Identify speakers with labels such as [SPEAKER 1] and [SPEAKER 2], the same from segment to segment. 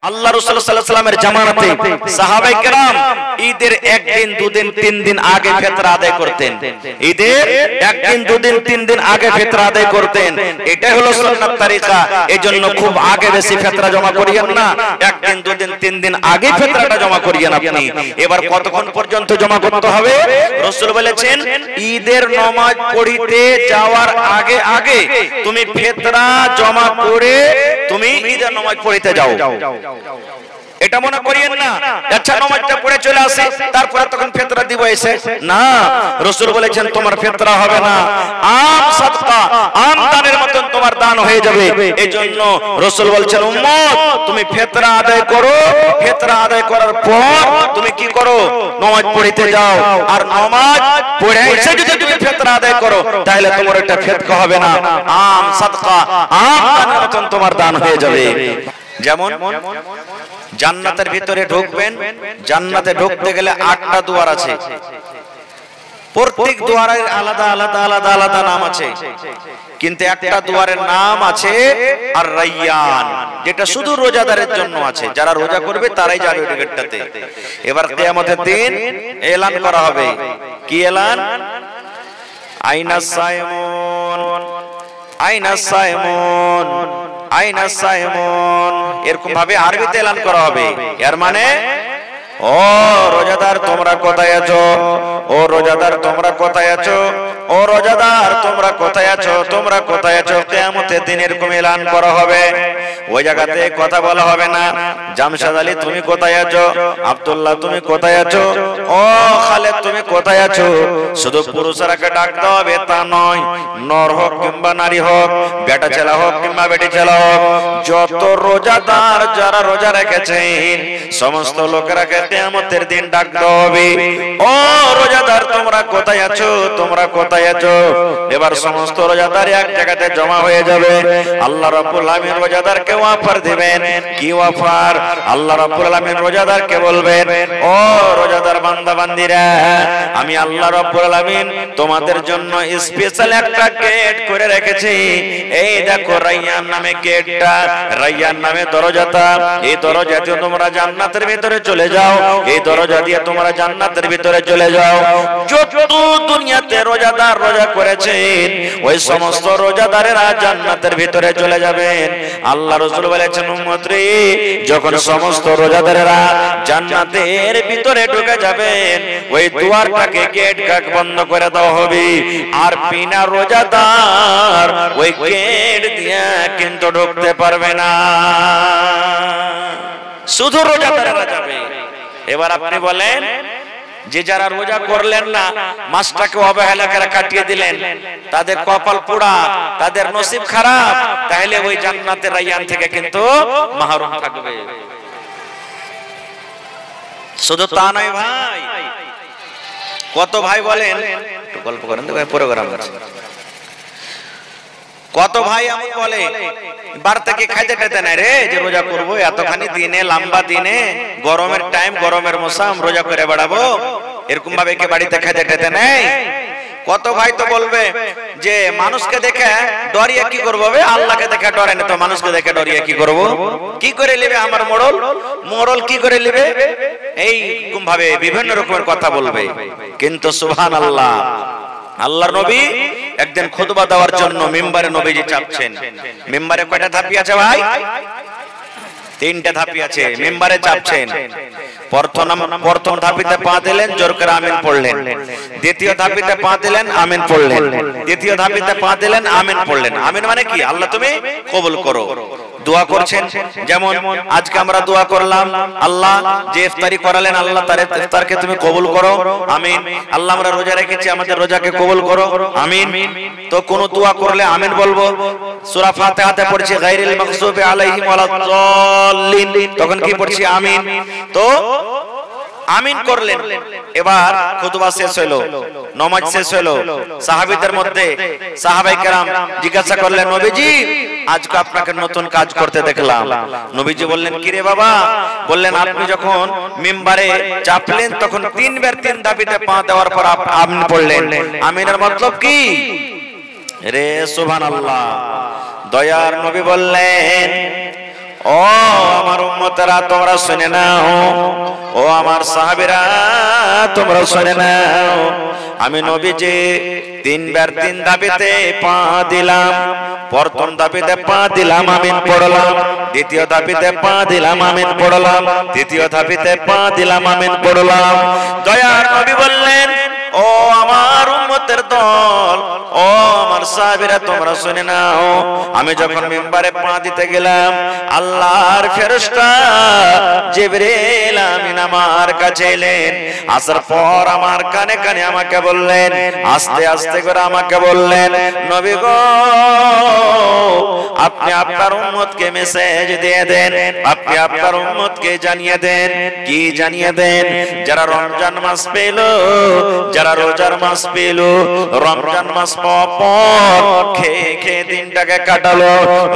[SPEAKER 1] আল্লাহ রাসূল সাল্লাল্লাহু আলাইহি ওয়াসাল্লামের জামানাতে সাহাবায়ে কেরাম ঈদের একদিন দুদিন তিন দিন আগে ফিতরা আদায় করতেন। ঈদের একদিন দুদিন তিন দিন আগে ফিতরা আদায় করতেন। এটা হলো সুন্নাত তরিকা। এজন্য খুব আগে বেশি ফিতরা জমা করিয়েন না, একদিন দুদিন তিন দিন আগে ফিতরাটা জমা করিয়েন আপনি। এবার কতক্ষণ পর্যন্ত জমা করতে হবে? রাসূল বলেছেন ঈদের নামাজ পড়িতে যাওয়ার আগে আগে তুমি ফিতরা জমা করে তুমি ঈদের নামাজ পড়িতে যাও। এটা মনে করিয়েন না আচ্ছা নামাজটা পড়ে চলে আসে তারপরে তখন ফিতরা দিব এসে, না, রাসূল বলেছেন তোমার ফিতরা হবে না, আম সাদকা আম দানের মতন তোমার দান হয়ে যাবে। এজন্য রাসূল বলেছেন উম্মত তুমি ফিতরা আদায় করো, ফিতরা আদায় করার পর তুমি কি করো? নামাজ পড়িতে যাও। আর নামাজ পড়ে এসে যদি তুমি ফিতরা আদায় করো তাহলে তোমার এটা ফিতরা হবে না, আম সাদকা আম দানের মতন তোমার দান হয়ে যাবে। যেমন জান্নাতের ভিতরে ঢুকবেন, জান্নাতে ঢুকতে গেলে 8টা দুয়ার আছে, প্রত্যেক দুয়ারের আলাদা আলাদা আলাদা আলাদা নাম আছে, কিন্তু একটা দুয়ারের নাম আছে আর রায়্যান, যেটা শুধু রোজাদারের জন্য আছে, যারা রোজা করবে তারাই যাবে ওই গেটটাতে। এবার কিয়ামতের দিন এলান করা হবে, কি এলান? আইনা সাইমুন আইনা সাইমুন আইনা সাইমুন, এরকম ভাবে আরবিতে এলান করা হবে। এর মানে ও রোজাদার তোমরা কোথায় আছো, ও রোজাদার তোমরা কোথায় আছো, ও রোজাদার তোমরা কোথায় আছো, তোমরা কোথায় আছো। কিয়ামতের দিন এরকম এলান করা হবে। ওই জায়গাতে কথা বলা হবে না জামশেদ আলী তুমি কোথায় আছো, আব্দুল্লাহ তুমি কোথায় আছো, ও খালেদ তুমি কোথায় আছো। শুধু পুরুষরাকে ডাক দেওয়া হবে তা নয়, নর হোক কিংবা নারী হোক, বেটা ছেলে হোক কিংবা বেটি ছেলে হোক, যত রোজাদার যারা রোজা রেখেছেন সমস্ত লোকেরাকে কিয়ামতের দিন ডাক দেওয়া হবে, ও রোজাদার তোমরা কোথায় আছো, তোমরা কোথায় আছো। এবার সমস্ত রোজাদার এক জায়গাতে জমা হয়ে যাবে। আল্লাহ রাব্বুল আলামিন রোজাদারকে অফার দিবেন, কি অফার? আল্লাহ রাব্বুল আলামিন রোজাদারকে বলবেন ও রোজাদার বান্দা বান্দিরা, আমি আল্লাহ রাব্বুল আলামিন তোমাদের জন্য স্পেশাল একটা গেট করে রেখেছি। এই দেখো রায়্যান নামে গেটটা, রায়্যান নামে দরজাটা, এই দরজা দিয়ে তোমরা জান্নাতের ভিতরে চলে যাও, এই দরজা দিয়ে তোমরা জান্নাতের ভিতরে চলে যাও। যত দুনিয়াতে রোজাদার রোজা করেছেন ওই সমস্ত রোজাদারেরা জান্নাতের ভিতরে চলে যাবেন। আল্লাহ রাসূল বলেছেন উম্মত রে, যখন সমস্ত রোজাদারেরা জান্নাতের ভিতরে ঢুকে যাবেন ওই দুয়ারটাকে গেট কাক বন্ধ করে দেওয়া হবে, আর বিনা রোজাদার ওই গেট দিয়ে কিন্তু ঢুকতে পারবে না, শুধু রোজাদারেরা যাবে। এবার আপনি বলেন যে যারা রোজা করলেন না, মাসটাকে অবহেলা করে কাটিয়ে দিলেন, তাদের কপাল পোড়া, তাদের নসিব খারাপ, তাহলে ওই জান্নাতের রায়্যান থেকে কিন্তু মাহরুম থাকবে। শুধু তা নয় ভাই, কত ভাই বলেন, একটু গল্প করেন তো ভাই, প্রোগ্রাম আছে, কত ভাই এমন বলে বার থেকে খাইতে খাইতে নাই রে, যে রোজা করবো এতখানি দিনে, লম্বা দিনে, গরমের টাইম, গরমের মৌসুম, রোজা করে বেড়াবো, এরকম ভাবে কি বাড়িতে খাইতে খাইতে নেই? কত ভাই তো বলবে যে মানুষকে দেখে ডরিয়ে কি করবো, আল্লাহকে দেখে ডরে না তো মানুষকে দেখে ডরিয়ে কি করব, কি করে নেবে আমার মোড়ল, মোড়ল কি করে নেবে, এইরকম ভাবে বিভিন্ন রকমের কথা বলবে। কিন্তু সুবহানাল্লাহ, আল্লাহর নবী একদিন খুতবা দেওয়ার জন্য মিম্বারে নবীজি চাপছেন। মিম্বারে কয়টা ধাপি আছে ভাই? 3টে ধাপি আছে। মিম্বারে চাপছেন, প্রথম ধাপিতে পা দিলেন, জোর করে আমিন পড়লেন। দ্বিতীয় ধাপিতে পা দিলেন, আমিন পড়লেন। তৃতীয় ধাপিতে পা দিলেন, আমিন পড়লেন। আমিন মানে কি? আল্লাহ তুমি কবুল করো। দোয়া করছেন, যেমন আজকে আমরা দোয়া করলাম, আল্লাহ যে ইফতারি করালেন আল্লাহ তার ইফতারকে তুমি কবুল করো, আমিন। আল্লাহ আমরা রোজা রেখেছি, আমাদের রোজাকে কবুল করো, আমিন। তো কোন দোয়া করলে আমিন বলবো। সূরা ফাতিহাতে পড়ছি গায়রিল মাগযুবি আলাইহিম ওয়ালাদ-দাল্লিন, তখন কি পড়ছি? আমিন। তো আমিন করলেন। এবার খুতবা শেষ হলো, নামাজ শেষ হলো। সাহাবীদের মধ্যে সাহাবায়ে কেরাম জিজ্ঞাসা করলেন, নবীজি আজকে আপনাকে নতুন কাজ করতে দেখলাম। নবীজি বললেন, কি রে বাবা? বললেন, আপনি যখন মিম্বারে চাপলেন তখন 3 বার 3 ধাপিতে পা দেওয়ার পর আমিন পড়লেন। আমিনের মতলব কি রে? সুবহানাল্লাহ। দয়ার নবী বললেন, ও আমার উম্মতেরা তোমরা শুনে নাও, ও আমার সাহাবীরা তোমরা শুনে নাও, আমি নবীজি তিনবার তিন দাবিতে পা দিলাম। প্রথম দাবিতে পা দিলাম, আমিন পড়লাম। দ্বিতীয় দাবিতে পা দিলাম, আমিন পড়লাম। তৃতীয় দাবিতে পা দিলাম, আমিন পড়লাম। দয়ার নবী বললেন, ও আমার উম্মতের দল, ও আমার সাহাবীরা তোমরা শুনে নাও, আমি যখন মিম্বারে পা দিতে গেলাম, আল্লাহর ফেরেশতা জিবরিল আমিন আমার কাছে এলেন। আসার পর আমার কানে কানে আমাকে বললেন, আস্তে আস্তে করে আমাকে বললেন, নবী গো আপনি আপনার উম্মতকে মেসেজ দিয়ে দেন, আপনি আপনার উম্মতকে জানিয়ে দেন। কি জানিয়ে দেন? যারা রমজান মাস পেল, যারা রোজার মাস পেল, রমজান মাস পর খেয়ে খেয়ে দিনটাকে কাটালো,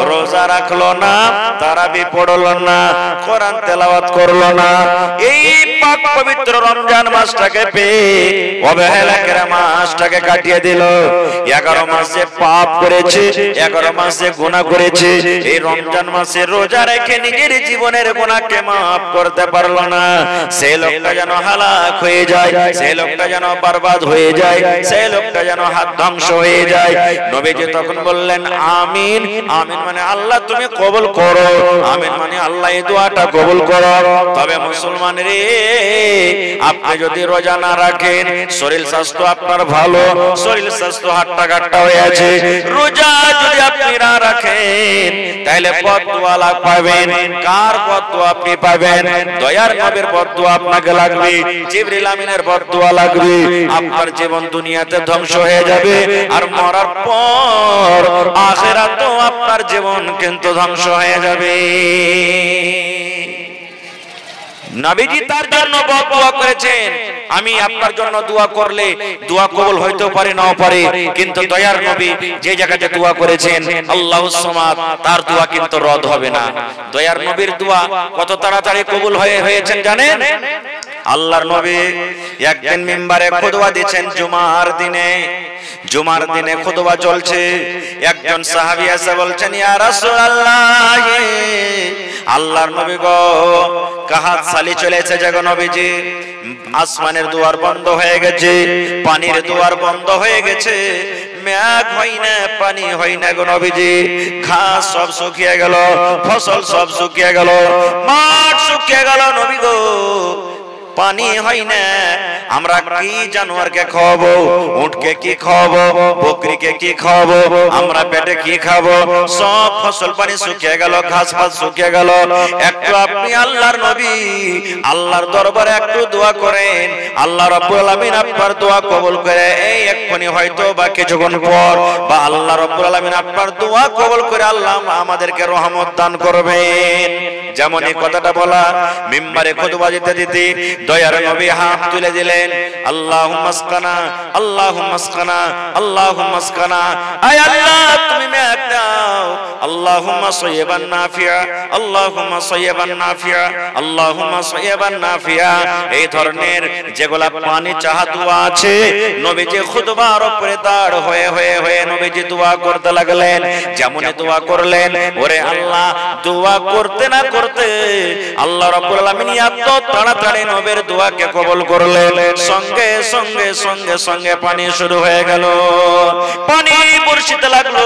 [SPEAKER 1] রোজা রাখলো না, তারাবি পড়লো না, কোরআন তেলাওয়াত করলো না, এই পাক পবিত্র রমজান মাসটাকে পেয়ে অবহেলা করে মাসটাকে কাটিয়ে দিল। 11 মাস যে পাপ করেছে, 11 মাস যে গুনাহ করেছে, এই রমজান মাসে রোজা রেখে নিজের জীবনের গুনাহকে মাফ করতে পারলো না, সেই লোকটা যেন হালাক হয়ে যায়, সেই লোকটা যেন বরবাদ হয়ে যায়, সেই লোকটা যেন হাত ধ্বংস হয়ে যায়। নবীজি তখন বললেন, আমিন। আমিন মানে আল্লাহ তুমি কবুল করো, আমিন মানে আল্লাহ এই দোয়াটা কবুল করো। তবে মুসলমান রে, আপনি যদি রোজা না রাখেন, শরীর স্বাস্থ্য আপনার ভালো, শরীর স্বাস্থ্য হাট্টা কাট্টা হয়ে আছে, রোজা যদি আপনি না রাখেন, তাহলে বদদুয়া পাবেন। কার বদদুয়া আপনি পাবেন? দয়ার নবীর বদদুয়া আপনাকে লাগবে, জিবরিল আমিনের বদদুয়া লাগবে। আপনার জীবন দুনিয়াতে ধ্বংস হয়ে যাবে, আর মরার পর আখিরাতেও আপনার জীবন কিন্তু ধ্বংস হয়ে যাবে। নবীজি তার জন্য বদদুয়া করেছেন। আমি আপনার জন্য দোয়া করলে দোয়া কবুল হইতেও পারে নাও পারে, কিন্তু দয়ার নবী যে জায়গাতে দোয়া করেছেন আল্লাহুস সামাদ, তার দোয়া কিন্তু রদ হবে না। দয়ার নবীর দোয়া কত তাড়াতাড়ি কবুল হয়েছেন জানেন? আল্লাহর নবী একদিন মিম্বারে খুতবা দিচ্ছেন জুমার দিনে। জুমার দিনে খুতবা চলছে, একজন সাহাবী এসে বলছেন, ইয়া রাসূলুল্লাহ, আল্লাহর নবী গো, কাহাত সালি চলেছে যে গো নবীজি, আসমানের দুয়ার বন্ধ হয়ে গেছে, পানির দুয়ার বন্ধ হয়ে গেছে, মেঘ হয় না, পানি হয় না গো নবীজি, ঘাস সব শুকিয়ে গেল, ফসল সব শুকিয়ে গেল, মাঠ শুকিয়ে গেল নবী গো, পানি হয় না, আমরা কি জানোয়ারকে খাওয়াবো, উটকে কি খাওয়াবো, বকরিকে কি খাওয়াবো, আমরা পেটে কি খাবো, সব ফসল পানি শুকিয়ে গেল, ঘাস ফাস শুকিয়ে গেল। একটু আপনি আল্লাহর নবী, আল্লাহর দরবারে একটু দোয়া করেন, আল্লাহ রাব্বুল আলামিন আপনার দোয়া কবুল করে এই এক্ষুনি হয়তো বা কিছুক্ষণ পর, বা আল্লাহ রাব্বুল আলামিন আপনার দোয়া কবুল করে আল্লাহ আমাদেরকে রহমত দান করবেন। যেমন এই কথাটা বলা, মিম্বারে খুতবা দিতে দিতে দয়ার নবী হাত তুলে দিলেন, আল্লাহুম্মা আসকানা, আল্লাহুম্মা আসকানা, আল্লাহুম্মা আসকানা, আয় আল্লাহ তুমি মেঘ দাও, আল্লাহুম্মা সাইয়্যিবান নাফিয়া, আল্লাহুম্মা সাইয়্যিবান নাফিয়া, আল্লাহুম্মা সাইয়্যিবান নাফিয়া। এই ধরনের যেগুলা পানি চাহা দোয়া আছে, নবীজি খুতবার উপরে দাঁড় হয়ে হয়ে হয়ে নবীজি দোয়া করতে লাগলেন। যেমন দোয়া করলেন, ওরে আল্লাহ, দোয়া করতে না করতে আল্লাহ রাব্বুল আলামিন এত তাড়াতাড়ি নবীর দোয়াকে কবুল করলেন, সঙ্গে সঙ্গে সঙ্গে সঙ্গে পানি শুরু হয়ে গেল, পানি বর্ষিতে লাগলো।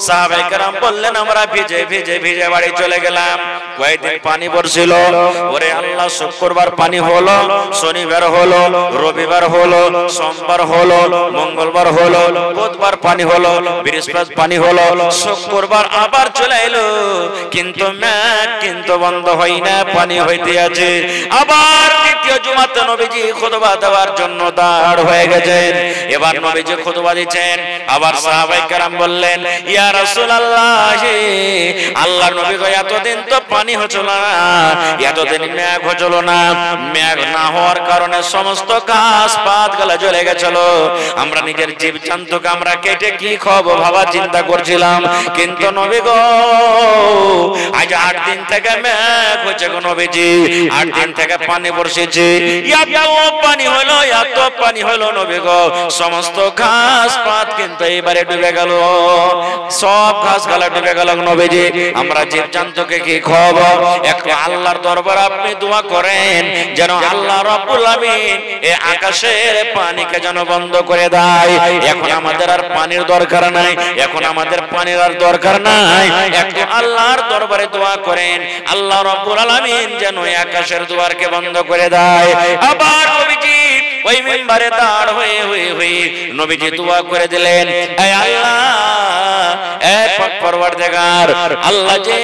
[SPEAKER 1] সাহাবায়ে কেরাম বললেন, আমরা ভিজে ভিজে ভিজে বাড়ি চলে গেলাম। কয়েকদিন পানি বর্ষিল, ওরে আল্লাহ, শুক্রবার পানি হলো, শনিবার হলো, রবিবার হলো, সোমবার হলো, মঙ্গলবার হলো, বুধবার পানি হলো, বৃহস্পতিবার পানি হলো, শুক্রবার আবার চলে এলো, কিন্তু মেঘ কিন্তু বন্ধ হয় না, পানি হইতে আছে। আবার দ্বিতীয় জুমাতে নবীজি খুতবা দেওয়ার জন্য দাঁড় হয়ে গেছেন। এবার নবীজি খুতবা দিচ্ছেন, আবার সাহাবায়ে কেরাম বললেন, ইয়া রাসূলুল্লাহ, আল্লাহর নবী গো, এতদিন তো পানি হচ্ছিল না, এতদিন মেঘ হচ্ছিল না, মেঘ না হওয়ার কারণে সমস্ত ঘাস পাত গুলো জ্বলে গেছিল, আমরা নিজের জীব জন্তুকে আমরা কেটে কি খাবো ভাবা চিন্তা করছিলাম, কিন্তু নবী গো আজ 8 দিন থেকে মেঘ হয়েছে গো নবীজি 8 দিন থেকে পানি বর্ষিছে এত পানি হলো নবী গো সমস্ত ঘাস পাত কিন্তু এবারে ডুবে গেল সব ঘাস গালা ডুবে গেল নবীজি আমরা জীবজন্তুকে কি খাওয়াবো একটু আল্লাহর দরবারে আপনি দোয়া করেন যেন আল্লাহ রাব্বুল আমিন এই আকাশের পানিকে যেন বন্ধ করে দেয় এখন আমাদের আর পানির দরকার নাই এখন আমাদের পানির আর দরকার নাই একটু আল্লাহর দরবারে দোয়া করেন আল্লাহ রাব্বুল আলামিন যেন এই আকাশের দুয়ারকে বন্ধ করে দেয় আবার নবীজি ওই মিম্বারে দাঁড় হয়ে নবীজি দোয়া করে দিলেন হে আল্লাহ হে পাক পরওয়ারদিগার আল্লাহ যে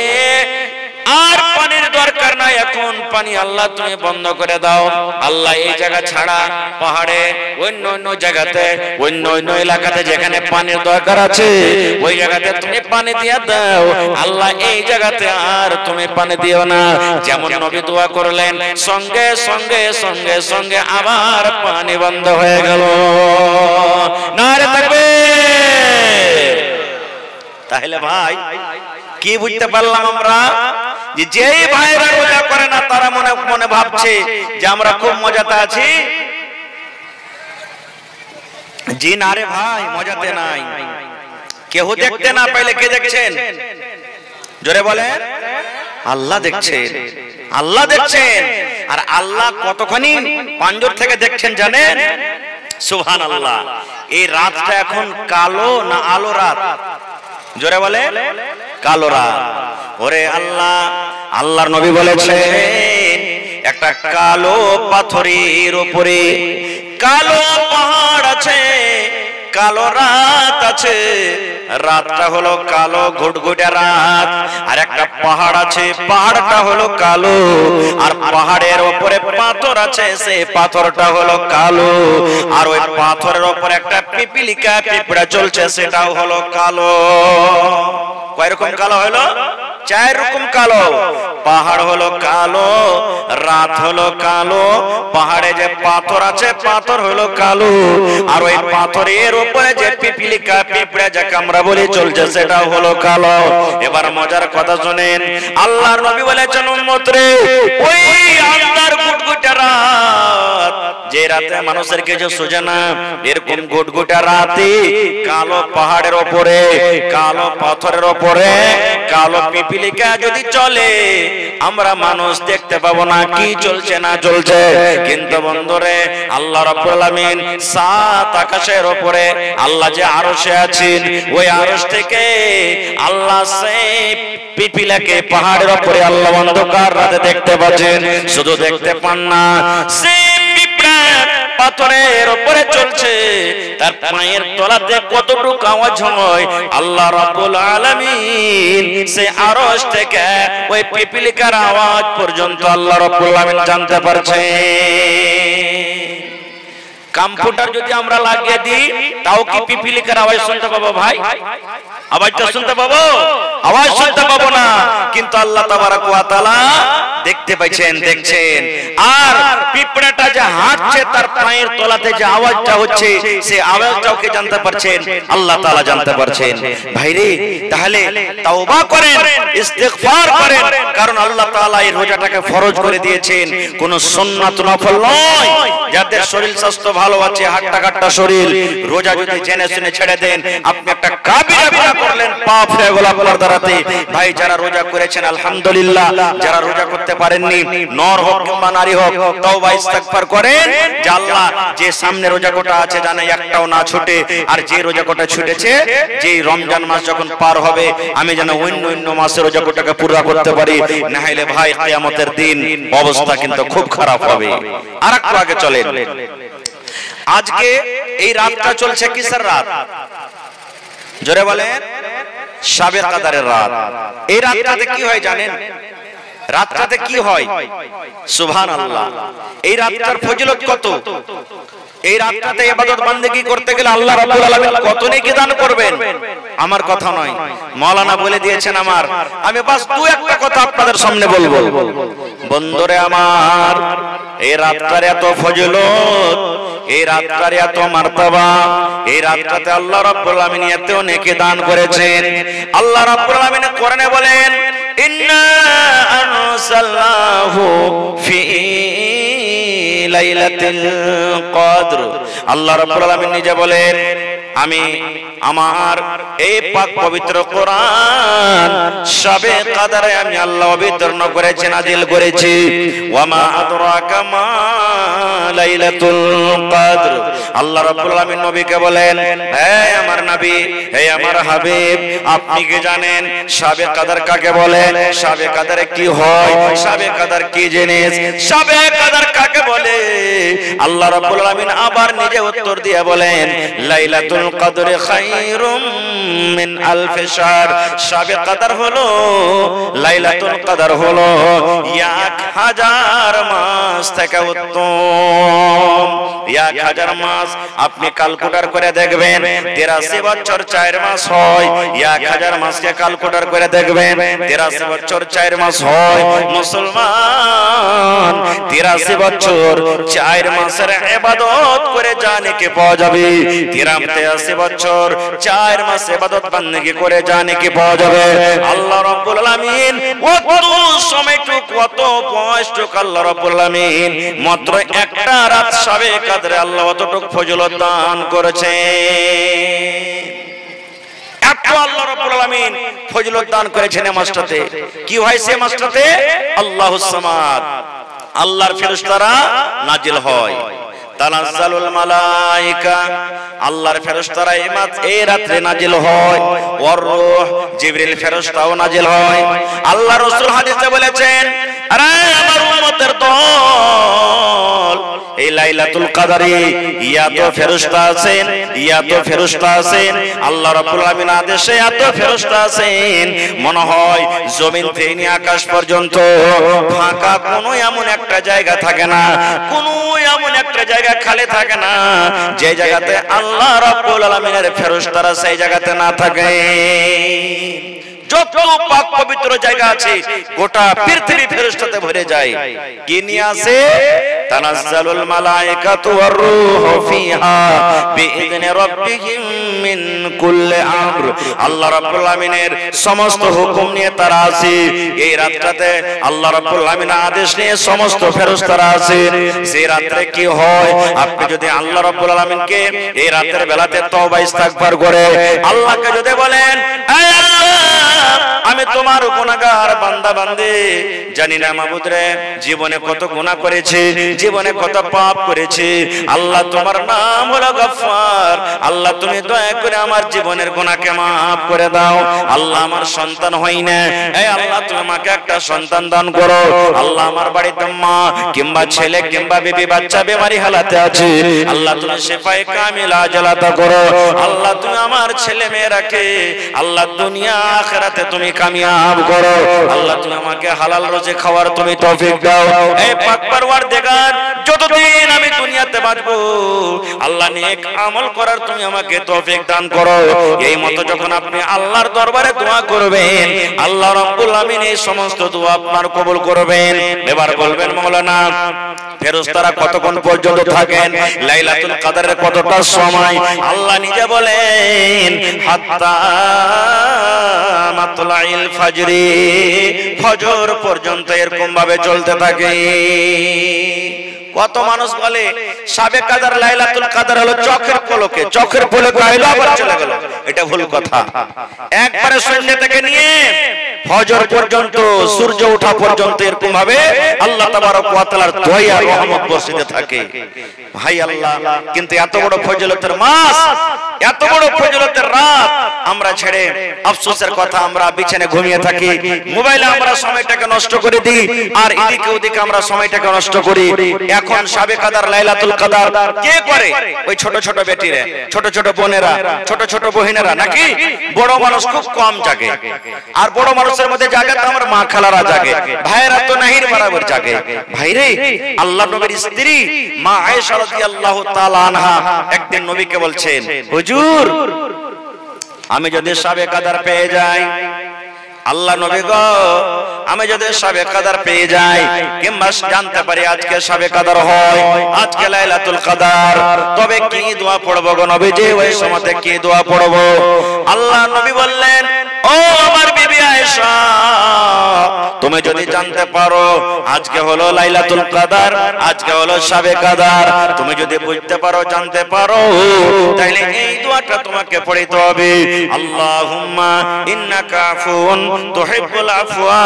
[SPEAKER 1] আর পানির দরকার নাই এখন পানি আল্লাহ তুমি বন্ধ করে দাও আল্লাহ এই জায়গা ছাড়া পাহাড়ে অন্য জায়গাতে অন্য এলাকাতে যেখানে পানির দরকার আছে ওই জায়গাতে তুমি পানি দিয়ে দাও আল্লাহ এই জায়গাতে আর তুমি পানি দিও না যেমন নবী দোয়া করলেন সঙ্গে সঙ্গে সঙ্গে সঙ্গে আবার পানি বন্ধ হয়ে গেল নারে তাকবীর তাহলে ভাই কি বুঝতে পারলাম আমরা যে যেই ভাইরা রোজা করে না তারা মনে মনে ভাবছে যে আমরা খুব মজাতে আছি জি না রে ভাই মজাতে নাই কেউ দেখতে না পাইলে কে দেখছেন জোরে বলেন আল্লাহ দেখছেন আল্লাহ দেখছেন আর আল্লাহ কতখানি পাঞ্জর থেকে দেখছেন জানেন সুবহানাল্লাহ এই রাতটা এখন কালো না আলো রাত জোরে বলে কালো রাত ওরে আল্লাহ আল্লাহর নবী বলেছেন একটা কালো পাথরের উপরে কালো পাহাড় আছে কালো রাত আছে রাতটা হলো কালো ঘুটঘুটে রাত আর একটা পাহাড় আছে পাহাড়টা হলো কালো আর পাহাড়ের উপরে পাথর আছে সেই পাথরটা হলো কালো আর ওই পাথরের উপরে একটা পিপিলিকা পিঁপড়া চলছে সেটাও হলো কালো কয় রকম কালো হলো 4 রকম কালো পাহাড় হলো কালো রাত হলো কালো পাহাড়ে যে পাথর আছে পাথর হলো কালো আর ওই পাথরের উপরে যে পিপিলিকা পিঁপড়া যাকে আমরা বলি চলছে সেটাও হলো কালো এবার মজার কথা শুনেন আল্লাহর নবী বলেছেন উম্মত রে ওই আন্ধার গুটগুটে রাত যে রাতে মানুষের কিছু সোজে না এরকম গুটগুটে রাতে কালো পাহাড়ের উপরে কালো পাথরের উপরে কালো পিপিলিকা যদি চলে আমরা মানুষ দেখতে পাবো না কি চলছে না চলছে কিন্তু বন্ধুরে আল্লাহ রাব্বুল আলামিন 7 আকাশের উপরে আল্লাহ যে আরশে আছেন ওই আরশ থেকে আল্লাহ সেই পিপিলিকাকে পাহাড়ের উপরে আল্লাহ অন্ধকার রাতে দেখতে পাচ্ছেন শুধু দেখতে পান না সেই পিঁপড়া পাথরের উপরে চলছে তার পায়ের তলাতে কতটুকু আওয়াজ হয় আল্লাহ রাব্বুল আলামিন সে আরশ থেকে ওই পিপিলিকার আওয়াজ পর্যন্ত আল্লাহ রাব্বুল আলামিন জানতে পারছেন কম্পিউটার যদি আমরা লাগিয়ে দিই তাও কি পিপিলিকার আওয়াজ শুনতে পাবো ভাই আওয়াজটা শুনতে পাবো আওয়াজ শুনতে পাবো না কিন্তু আল্লাহ তাবারক ওয়া তাআলা দেখতে পাচ্ছেন দেখছেন আর পিঁপড়াটা যে হাঁটছে তার পায়ের তলাতে যে আওয়াজটা হচ্ছে সেই আওয়াজটাও কে জানতে পারছেন আল্লাহ তাআলা জানতে পারছেন ভাইরে তাহলে তওবা করেন ইস্তিগফার করেন কারণ আল্লাহ তাআলা এই রোজাটাকে ফরজ করে দিয়েছেন কোন সুন্নাত নফল নয় যাদের শরীর স্বাস্থ্য ভালো আছে হাট্টা কাট্টা শরীর রোজা যদি জেনে শুনে ছেড়ে দেন আপনি একটা কাবিরা গুনাহ করলেন পাপ হয়ে গেল আপনার দ্বারাতে ভাই যারা রোজা করেছেন আলহামদুলিল্লাহ যারা রোজা করতে পারেননি নর হোক কিংবা নারী হোক তওবা ইস্তিগফার করেন যে আল্লাহ যে সামনে রোজা কোটা আছে জানে একটাও না ছুটে আর যে রোজা কোটা ছুটেছে যে রমজান মাস যখন পার হবে আমি যেন অন্য মাসে রোজা কোটাকে পুরো করতে পারি না হলে ভাই কিয়ামতের দিন অবস্থা কিন্তু খুব খারাপ হবে আরেকটু আগে চলেন আজকে এই রাতটা চলছে কিসের রাত জোরে বলেন শাবে কদরের রাত এই রাতটাতে কি হয় জানেন রাতটাতে কি হয় সুবহানাল্লাহ এই রাতটার ফজিলত কত এই রাতটাতে ইবাদত বান্দেগী করতে গেলে আল্লাহ রাব্বুল আলামিন কত নেকি দান করবেন আমার কথা নয় মাওলানা বলে দিয়েছেন আমার আমি বাস দুই একটা কথা আপনাদের সামনে বলবো বন্ধুরে আমার এই রাতটার এত ফজিলত এই রাতটার এত মার্তবা এই রাতটাতে আল্লাহ রাব্বুল আলামিন এত নেকি দান করেছেন আল্লাহ রাব্বুল আলামিন কোরআনে বলেন ইন্না আরসালনাহু ফি লাইলাতুল কদর। আল্লাহ রাব্বুল আলামিন নিজে বলেন, আমি আমার এই পাক পবিত্র কোরআন শবে কদরে আমি আল্লাহ অবতীর্ণ করেছি, নাজিল করেছি। ওয়া মা আদরাকা মা লাইলাতুল কদর। আল্লাহ রাব্বুল আলামিন নবীকে বলেন, হে আমার নবী, হে আমার হাবিব, আপনি কি জানেন শবে কদর কাকে বলে? শবে কদরে কি হয়? শবে কদর কি জিনিস? শবে কদর কাকে বলে? আল্লাহ রাব্বুল আলামিন আবার নিজে উত্তর দিয়ে বলেন, লাইলাতুল কদরে খায়রুম মিন আলফি শাহর। শবে কদর হলো, লাইলাতুল কদর হলো 1000 মাস থেকে উত্তম। 1000 মাস আপনি ক্যালকুলেটর করে দেখবেন, 83 বছর 4 মাস হয়। 1000 মাসকে ক্যালকুলেটর করে দেখবেন, 83 বছর 4 মাস হয়। মুসলমান 83 বছর 4 মাসের ইবাদত করে জানেকে পাওয়া যাবে। 83 বছর 4 মাস ইবাদত বান্দেগি করে জানেকে পাওয়া যাবে। আল্লাহ রাব্বুল আলামিন কত সময়টুক, কত বয়সটুক আল্লাহ রাব্বুল আলামিন মাত্র একটা রাত শবে কদরে আল্লাহ অতটুক ফজিলত দান করেছে। এত আল্লাহ রাব্বুল আলামিন ফজিলত দান করেছেন এই মাসটাতে। কি হয়েছে মাসটাতে? আল্লাহুস সামাদ, আল্লাহর ফেরেশতারা নাজিল হয়। তানাজ্জালুল মালায়েকা, আল্লাহর ফেরেশতারা এই রাতে নাজিল হয়। ওয়ার রূহ, জিবরিল ফেরেশতাও নাজিল হয়। আল্লাহ রাসূল হাদিসে বলেছেন, আরে আমার উম্মতের দল, এই লাইলাতুল কদরে এত ফেরেশতা আছেন, এত ফেরেশতা আছেন, আল্লাহ রাব্বুল আলামিন আদেশে এত ফেরেশতা আছেন, মনে হয় জমিন থেকে নিয়ে আকাশ পর্যন্ত ফাঁকা কোনো এমন একটা জায়গা থাকে না, কোনো এমন একটা জায়গা খালি থাকে না যে জায়গাতে আল্লাহ রাব্বুল আলামিনের ফেরেশতারা সেই জায়গাতে না থাকে। যত পাক পবিত্র জায়গা আছে গোটা পৃথিবী ফেরেশতাতে ভরে যায়। কি নিয়ে আসে? তানাজ্জালুল মালায়েকাতু ওয়ার রূহু ফিহা বিইذن রাব্বিহিম মিন কুল্লি আমর। আল্লাহ রাব্বুল আলামিনের সমস্ত হুকুম নিয়ে তারা আছে এই রাতটাতে। আল্লাহ রাব্বুল আলামিনের আদেশ নিয়ে সমস্ত ফেরেশতারা আছে। সেই রাতে কি হয়? আপনি যদি আল্লাহ রাব্বুল আলামিনকে এই রাতের বেলাতে তওবা ইস্তিগফার করে আল্লাহকে যদি বলেন, হে আল্লাহ, আমি তোমার গুনাহগার বান্দা বান্দী, জানি না মাবুদ রে জীবনে কত গুনাহ করেছি, জীবনে কত পাপ করেছি। আল্লাহ তোমার নাম হলো গফফার। আল্লাহ তুমি দয়া করে আমার জীবনের গুনাহকে maaf করে দাও। আল্লাহ আমার সন্তান হই না, এই আল্লাহ তুমি আমাকে একটা সন্তান দান করো। আল্লাহ আমার বাড়িতে মা কিংবা ছেলে কিংবা বিবি বাচ্চা বেমারি হালাতে আছে, আল্লাহ তুমি শিফায়ে কামিল আজলাতা করো। আল্লাহ তুমি আমার ছেলে মেয়েরাকে আল্লাহ দুনিয়া আখিরাতে তুমি কামিয়াব করো। আল্লাহ তুমি আমাকে হালাল রুজি খাওয়ার তুমি তৌফিক দাও। এই পাক পরওয়ারদিগার, যতদিন আমি দুনিয়াতে বাঁচবো আল্লাহ নেক আমল করার তুমি আমাকে তৌফিক দান করো। এই মতো যখন আপনি আল্লাহর দরবারে দোয়া করবেন, আল্লাহ রাব্বুল আমিন এই সমস্ত দোয়া আপনার কবুল করবেন। এবার বলবেন, মাওলানা ফেরেশতারা কতক্ষণ পর্যন্ত থাকেন? লাইলাতুল কদরের কতটা সময়? আল্লাহ নিজে বলেন, হাত্তা মাতলাইল ফাজরি, ফজর পর্যন্ত এরকম ভাবে চলতে থাকে। কত মানুষ বলে শবে কদর লাইলাতুল কদর হলো চোখের পলকে, চোখের পলকে আইলো আবার চলে গেল। এটা ভুল কথা। একবারে সন্ধ্যা থেকে নিয়ে ফজর পর্যন্ত, সূর্য ওঠা পর্যন্ত এরকম ভাবে আল্লাহ তাবারক ওয়া তাআলার দয়া রহমত বর্ষিতে থাকে। ভাই আল্লাহ, কিন্তু এত বড় ফজিলতের মাস, এত বড় ফজিলতের রাত আমরা ছেড়ে আফসোসের কথা আমরা বিছানে ঘুমিয়ে থাকি, মোবাইলে আমরা সময়টাকে নষ্ট করে দিই, আর এদিকে ওদিকে আমরা সময়টাকে নষ্ট করি। এখন শবে কদর লাইলাতুল কদর কে করে? ওই ছোট ছোট বেটিরা, ছোট ছোট বোনেরা, ছোট ছোট বহিনেরা, নাকি? বড় মানুষ খুব কম জাগে। আর বড় মানুষের মধ্যে জাগে তো আমার মা খালারা জাগে, ভাইয়েরা তো নাহির বরাবর জাগে। ভাইরে, আল্লাহ নবীর স্ত্রী মা আয়েশা রাদিয়াল্লাহু তাআলা আনহা একদিন নবীকে বলছেন, হুজুর আমি যদি শবে কদর পেয়ে যাই, আল্লাহ নবী গো আমি যদি শবে কদর পেয়ে যাই কিংবা জানতে পারি আজকে শবে কদর হয়, আজকে লাইলাতুল কদর, তবে কি দোয়া পড়বো গো নবীজি? ওই সময়তে কি দোয়া পড়বো? আল্লাহ নবী বললেন, ও আমার বিবি আয়েশা তুমি যদি জানতে পারো আজকে হলো লাইলাতুল কদর, আজকে হলো শাবে কদর, তুমি যদি বুঝতে পারো জানতে পারো তাহলে এই দোয়াটা তোমাকে পড়তে হবে, আল্লাহুম্মা ইন্নাকা আফুন তুহিব্বুল আফওয়া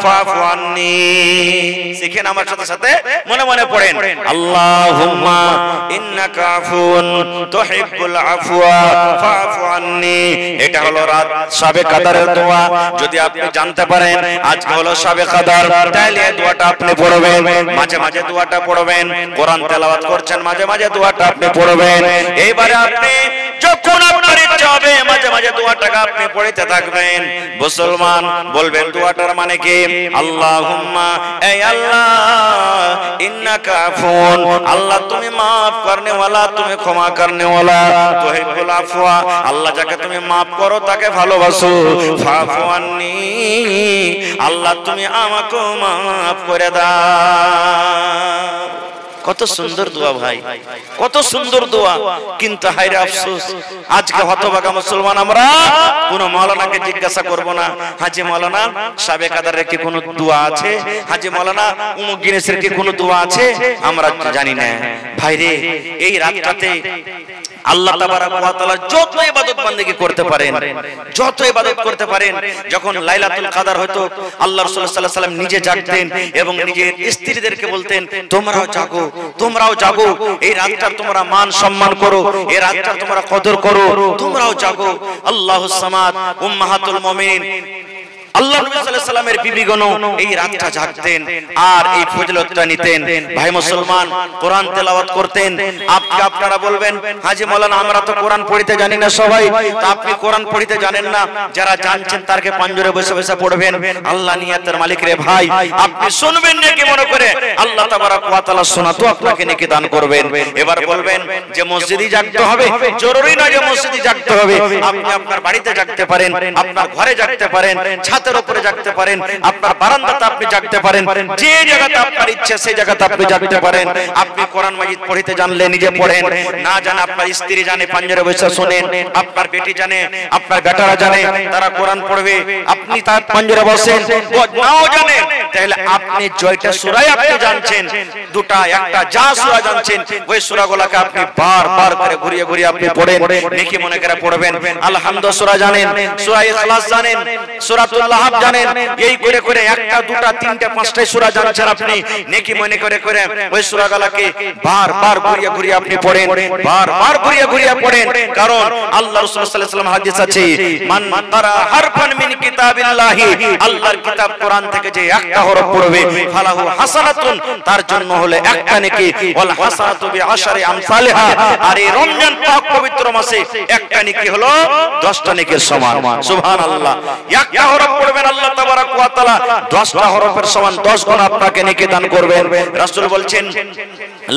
[SPEAKER 1] ফাফু আন্নী। শিখেন আমার সাথে সাথে মনে মনে পড়েন, আল্লাহুম্মা ইন্নাকা আফুন তুহিব্বুল আফওয়া ফাফু আন্নী। এটা হলো রাত শাবে কদরের দোয়া। যদি আপনি জানতে পারেন আজকে হলো শাবে কদর তাহলে এই দোয়াটা আপনি পড়বেন, মাঝে মাঝে দোয়াটা পড়বেন, কোরআন তেলাওয়াত করছেন মাঝে মাঝে দোয়াটা আপনি পড়বেন। এইবারে আপনি যখন আপনার ইচ্ছা হবে মাঝে মাঝে দোয়াটাকে আপনি পড়তে থাকবেন। মুসলমান বলবেন দোয়াটার মানে কি, আল্লাহুম্মা এই আল্লাহ ইন্নাকা আফুন, আল্লাহ তুমি maaf করনে वाला, তুমি ক্ষমা করনে वाला, তুহিব্বুল আফওয়া, আল্লাহ যাকে তুমি maaf করো তাকে ভালোবাসো, ফাফু আন্নী, আল্লাহ তুমি আমাকে maaf করে দাও। কত সুন্দর দোয়া ভাই, কত সুন্দর দোয়া। কিন্তু হায়রে আফসোস আজকে হতভাগা মুসলমান আমরা কোন মাওলানাকে জিজ্ঞাসা করব না, হাজী মাওলানা শাবে কদরের কি কোনো দোয়া আছে, হাজী মাওলানা উমুক জিনিসের কি কোনো দোয়া আছে, আমরা জানি না। ভাইরে এই রাতটাতে আল্লাহ তাবারাক ওয়া তাআলা যত ইবাদত বান্দেগি করতে পারেন, যত ইবাদত করতে পারেন। যখন লাইলাতুল কদর হতো আল্লাহ রাসূল সাল্লাল্লাহু আলাইহি ওয়াসাল্লাম নিজে জাগতেন এবং নিজের স্ত্রীদেরকে বলতেন তোমরাও জাগো, তোমরাও জাগো, এই রাতটার তোমরা মান সম্মান করো, এই রাতটার তোমরা কদর করো, তোমরাও জাগো। আল্লাহুস সামাদ উম্মাহাতুল মুমিনিন আল্লাহ নবী সাল্লাল্লাহু আলাইহি ওয়াসাল্লামের বিবিগণ এই রাতটা জাগতেন আর এই ফজিলতটা নিতেন। ভাই মুসলমান কোরআন তেলাওয়াত করতেন। আপনারা বলবেন হাজী মাওলানা আমরা তো কোরআন পড়তে জানি না সবাই, তো আপনি কোরআন পড়তে জানেন না, যারা জানছেন তারকে পাঞ্জরে বসে বসে পড়বেন। আল্লাহ নিয়াতের মালিক রে ভাই, আপনি শুনবেন নাকি মনে করে আল্লাহ তাবারাক ওয়া তাআলা শোনা তো আপনাকে নেকি দান করবেন। এবার বলবেন যে মসজিদে জাগতে হবে, জরুরি নয় যে মসজিদে জাগতে হবে, আপনি আপনার বাড়িতে জাগতে পারেন, আপনার ঘরে জাগতে পারেন, ছাদের উপরে জাগতে পারেন, আপনার বারান্দাতে আপনি জাগতে পারেন, যে জায়গাতে আপনার ইচ্ছা সেই জায়গাতে আপনি জাগতে পারেন। আপনি কোরআন মাজিদ পড়তে জানলে নিজে পড়েন, না জানে আপনার স্ত্রী জানে পাঞ্জরে বসে শুনেন, আপনার বেটি জানে, আপনার বেটারা জানে তারা কোরআন পড়বে, আপনি তার পাঞ্জরে বসেন, নাও জানে তাহলে আপনি জয়টা সূরায় আপনি জানছেন, দুটা একটা যা সূরা জানছেন ওই সূরাগুলোকে আপনি বারবার করে ঘুরিয়ে ঘুরিয়ে আপনি পড়েন, নেকি মনে করে পড়বেন। আলহামদু সূরা জানেন, সূরা ইখলাস জানেন, সূরাতুল লাহাব জানেন, এই করে করে একটা দুটা তিনটা পাঁচটা সূরা জানছেন আপনি, নেকি মনে করে করে ওই সূরাগুলোকে বারবার ঘুরিয়ে ঘুরিয়ে আপনি পড়েন, বারবার ঘুরিয়ে ঘুরিয়ে পড়েন। কারণ আল্লাহ রাসূল সাল্লাল্লাহু আলাইহি ওয়াসাল্লাম হাদিস আছে, মান তারা হারফান মিন কিতাবিল্লাহি, আল্লাহর কিতাব কোরআন থেকে যে একটা হরফ পড়বে ফালাহু হাসানাতুন, তার জন্য হলো একটা নেকি, ওয়াল হাসানাতু বিআশরি আমসালিহা, আর এই রমজান পাক পবিত্র মাসে একটা নেকি হলো 10টা নেকির সমান। সুবহানাল্লাহ, একটা হরফ পড়বেন আল্লাহ তাবারাক ওয়া তাআলা 10টা হরফের সমান 10 গুণ আপনাকে নেকি দান করবেন। রাসূল বলছেন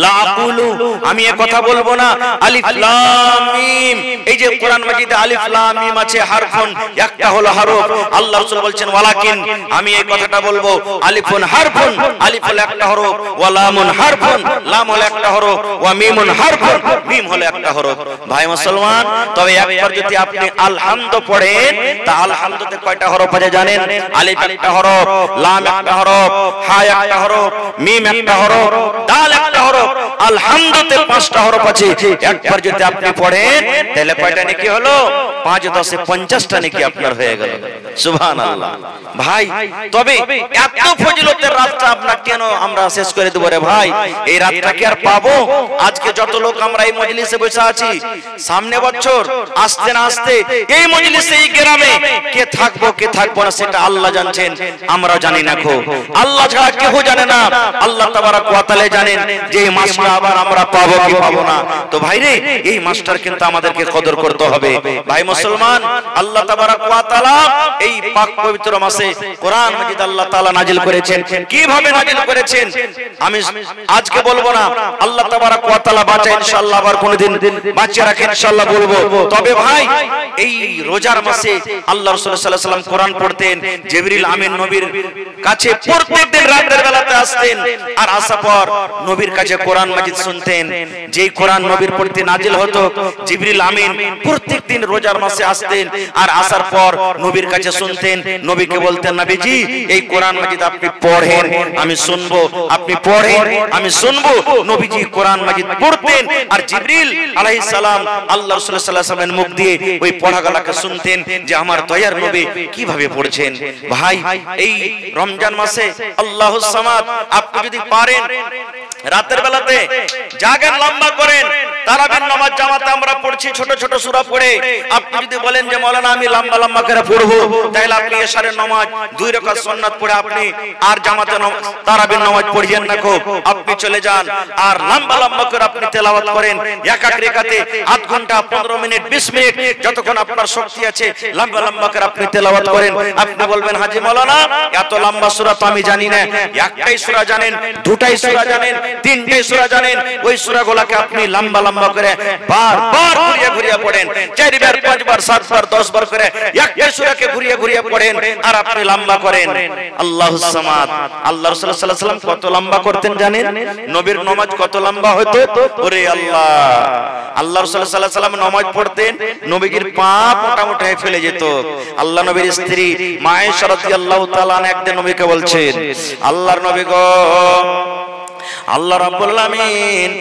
[SPEAKER 1] লা আকুলু, আমি এই কথা বলবো না আলিফ লাম মিম, এই যে কোরআন মাজিদে আলিফ লাম মিম আছে হারফুন, একটা হলো হরফ। আল্লাহ রাসূল বলছেন ওয়ালাকিন, আমি এই কথাটা বলবো আলিফুন হারফুন, আলিফ হলো একটা হরফ, ওয়া লামুন হারফুন, লাম হলো একটা হরফ, ওয়া মিমুন হারফুন, মিম হলো একটা হরফ। ভাই মুসলমান, তবে একবার যদি আপনি আলহামদু পড়েন তা আলহামদুতে কয়টা হরফ আছে জানেন? আলিফ একটা হরফ, লাম একটা হরফ, হা একটা হরফ, মিম একটা হরফ, দাল একটা হরফ, আলহামদুতে 5টা হরফ আছে। একবার যদি আপনি পড়েন তাহলে কয়টা নেকি হলো? 5 10 50টা নেকি আপনার হয়ে গেল। সুবহানাল্লাহ। ভাই তবে এত ফজিলতের রাতটা আপনারা কেন আমরা শেষ করে দেব রে ভাই? এই রাতটা কি আর পাবো? আজকে যত লোক আমরা এই মজলিসে বসে আছি, সামনে বছর আসতে না আসতে এই মজলিসে এই গ্রামে কে থাকবো কে থাকবো না সেটা আল্লাহ জানছেন, আমরা জানি না। খো আল্লাহ ছাড়া কেউ জানে না, আল্লাহ তাবারাক ওয়া তাআলা জানেন যে এই মাসটা আবার আমরা পাবো কি পাবো না। তো ভাই রে, এই মাসটার কিন্তু আমাদেরকে কদর করতে হবে। ভাই মুসলমান, আল্লাহ তাবারাক ওয়া তাআলা এই পাক পবিত্র মাসে কোরআন মাজিদ আল্লাহ তাআলা নাজিল করেছেন। কিভাবে নাজিল করেছেন আমি আজকে বলবো না, আল্লাহ তাবারাক ওয়া তাআলা বাঁচা ইনশাআল্লাহ আবার কোনদিন বাঁচিয়ে রাখেন ইনশাআল্লাহ বলবো। তবে ভাই এই রোজার মাসে আল্লাহ রাসূল সাল্লাল্লাহু আলাইহি ওয়াসাল্লাম কোরআন পড়তেন, জিবরিল আমিন নবীর কাছে প্রত্যেকদিন রাতের বেলাতে আসতেন, আর আসার পর নবীর কাছে কাছে কোরআন মাজিদ শুনতেন। যেই কোরআন নবীর প্রতি নাজিল হতো, জিবরিল আমিন প্রত্যেকদিন রোজার মাসে আসতেন, আর আসার পর নবীর কাছে শুনতেন। নবীকে বলতেন, নবীজি এই কোরআন মাজিদ আপনি পড়েন, আমি শুনবো, আপনি পড়েন, আমি শুনবো। নবীজি কোরআন মাজিদ পড়তেন, আর জিবরিল আলাইহিস সালাম আল্লাহ রাসূল সাল্লাল্লাহু আলাইহি ওয়াসাল্লামের মুখ দিয়ে ওই পড়াগুলোকে শুনতেন যে আমার দয়ার নবী কিভাবে পড়ছেন। ভাই, এই রমজান মাসে আল্লাহুস সামাদ আপনি যদি পারেন রাতের বেলাতে জাগেন, লম্বা করেন। তারাবির নামাজ জামাতে আমরা পড়ছি ছোট ছোট সূরা পড়ে। আপনি যদি বলেন যে মাওলানা আমি লম্বা লম্বা করে পড়বো, তাহলে আপনি এশারের নামাজ 2 রাকাত সুন্নাত পড়ে আপনি আর জামাতে তারাবির নামাজ পড়িয়েন না কো, আপনি চলে যান আর লম্বা লম্বা করে আপনি তেলাওয়াত করেন। এক এক রাকাতে আধ ঘন্টা 15 মিনিট 20 মিনিট যতক্ষণ আপনার শক্তি আছে লম্বা লম্বা করে আপনি তেলাওয়াত করেন। আপনি বলবেন হাজী মাওলানা এত লম্বা সূরা তো আমি জানি না, একটাই সূরা জানেন, দুটাই সূরা জানেন, তিনটাই সূরা জানেন। ওই সূরাগুলোকে আপনি লম্বা লম্বা করে বারবার ঘুরিয়ে ঘুরিয়ে পড়েন, 4 বার 5 বার 7 বার 10 বার করে একটা সূরাকে ঘুরিয়ে ঘুরিয়ে পড়েন আর আপনি লম্বা করেন। আল্লাহুস সামাদ আল্লাহ রাসূল সাল্লাল্লাহু আলাইহি ওয়াসাল্লাম কত লম্বা করতেন জানেন? নবীর নামাজ কত লম্বা হতো? ওরে আল্লাহ, আল্লাহ রাসূল সাল্লাল্লাহু আলাইহি ওয়াসাল্লাম নামাজ পড়তেন, নবীজির পা মোটামুটি হয়ে ফেলে যেত। আল্লাহ নবীর স্ত্রী মা আয়েশা রাদিয়াল্লাহু তাআলা আনহা একদিন নবীকে বলছেন, আল্লাহর নবী গো, আল্লাহ রাব্বুল আমিন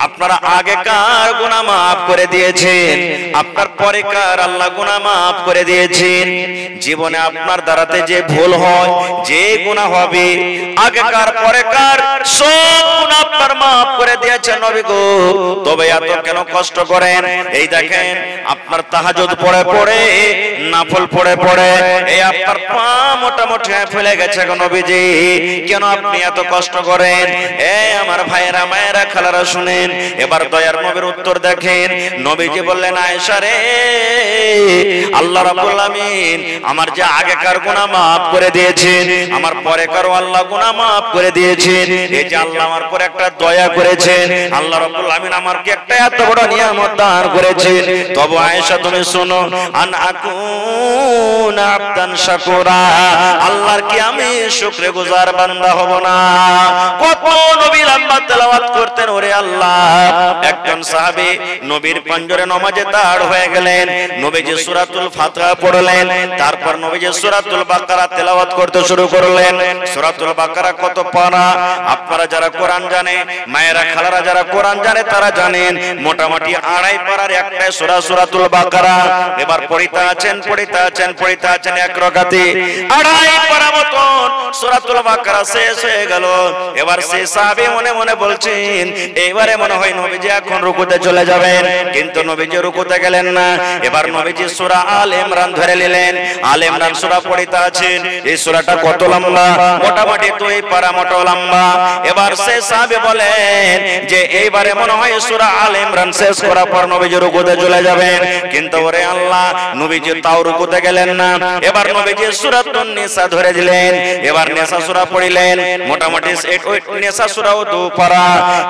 [SPEAKER 1] আপনারা আগেকার গুনাহ maaf করে দিয়েছেন, আপনার পরেকার আল্লাহ গুনাহ maaf করে দিয়েছেন। জীবনে আপনার দ্বারাতে যে ভুল হয়, যে গুনাহ হবে, আগেকার পরেকার সব গুনাহ আপনার maaf করে দিয়েছেন নবী গো। তবে এত কেন কষ্ট করেন? এই দেখেন আপনার তাহাজ্জুদ পড়ে পড়ে, নফল পড়ে পড়ে এই আপনার পা মোটামুটি ফেলে গেছে গো নবীজি, কেন আপনি এত কষ্ট করেন? এই আমার ভাইয়েরা মায়েরা খালারা শুনেন, এবার দয়ার নবীর উত্তর দেখেন। নবীজি বললেন, আয়েশা রে, আল্লাহ রাব্বুল আমিন আমার যে আগেকার গুনাহ maaf করে দিয়েছেন, আমার পরেকারও আল্লাহ গুনাহ maaf করে দিয়েছেন। এই যে আল্লাহ আমার পরে একটা দয়া করেছেন, আল্লাহ রাব্বুল আমিন আমাকে একটা এত বড় নিয়ামত দান করেছেন। তবে আয়েশা তুমি শোনো, আন আকুন আবদান শাকুরা, আল্লাহর কি আমি শুকরগুজার বান্দা হব না? কত নবী লম্বা তেলাওয়াত করতেন। ওরে আল্লাহ, একজন সাহাবী নবীর পাঞ্জরে নামাজে দাঁড় হয়ে গেলেন, নবীজি সূরাতুল ফাতিহা পড়লেন, তারপর নবীজি সূরাতুল বাকারা তেলাওয়াত করতে শুরু করলেন। সূরাতুল বাকারা কত পারা? আপনারা যারা কোরআন জানে, মায়েরা খালারা যারা কোরআন জানে তারা জানেন মোটামুটি 2.5 পারার একটাই সূরা সূরাতুল বাকারা। এবার পড়িতে আছেন এক রাকাতে 2.5 পারা মতন সূরাতুল বাকারা শেষ হয়ে গেল। এবার সেই সাহাবী মনে মনে বলছেন, এবারে মনে হয় নবীজি এখন রুকুতে চলে যাবেন, কিন্তু নবীজি রুকুতে গেলেন না। এবার নবীজি সূরা আল ইমরান ধরে নিলেন, আল ইমরান সূরা পড়িতে আছেন। এই সূরাটা কত লম্বা? মোটামুটি 2 পারা মতো লম্বা। এবার সেই সাহাবী বলেন যে এইবারে মনে হয় সূরা আল ইমরান শেষ করার পর নবীজি রুকুতে চলে যাবেন, কিন্তু ওরে আল্লাহ, নবীজি তাও রুকুতে গেলেন না। এবার নবীজি সূরাতুন নিসা ধরে দিলেন, এবার নিসা সূরা পড়িলেন। মোটামুটি নিসা সূরাও 2 পারা।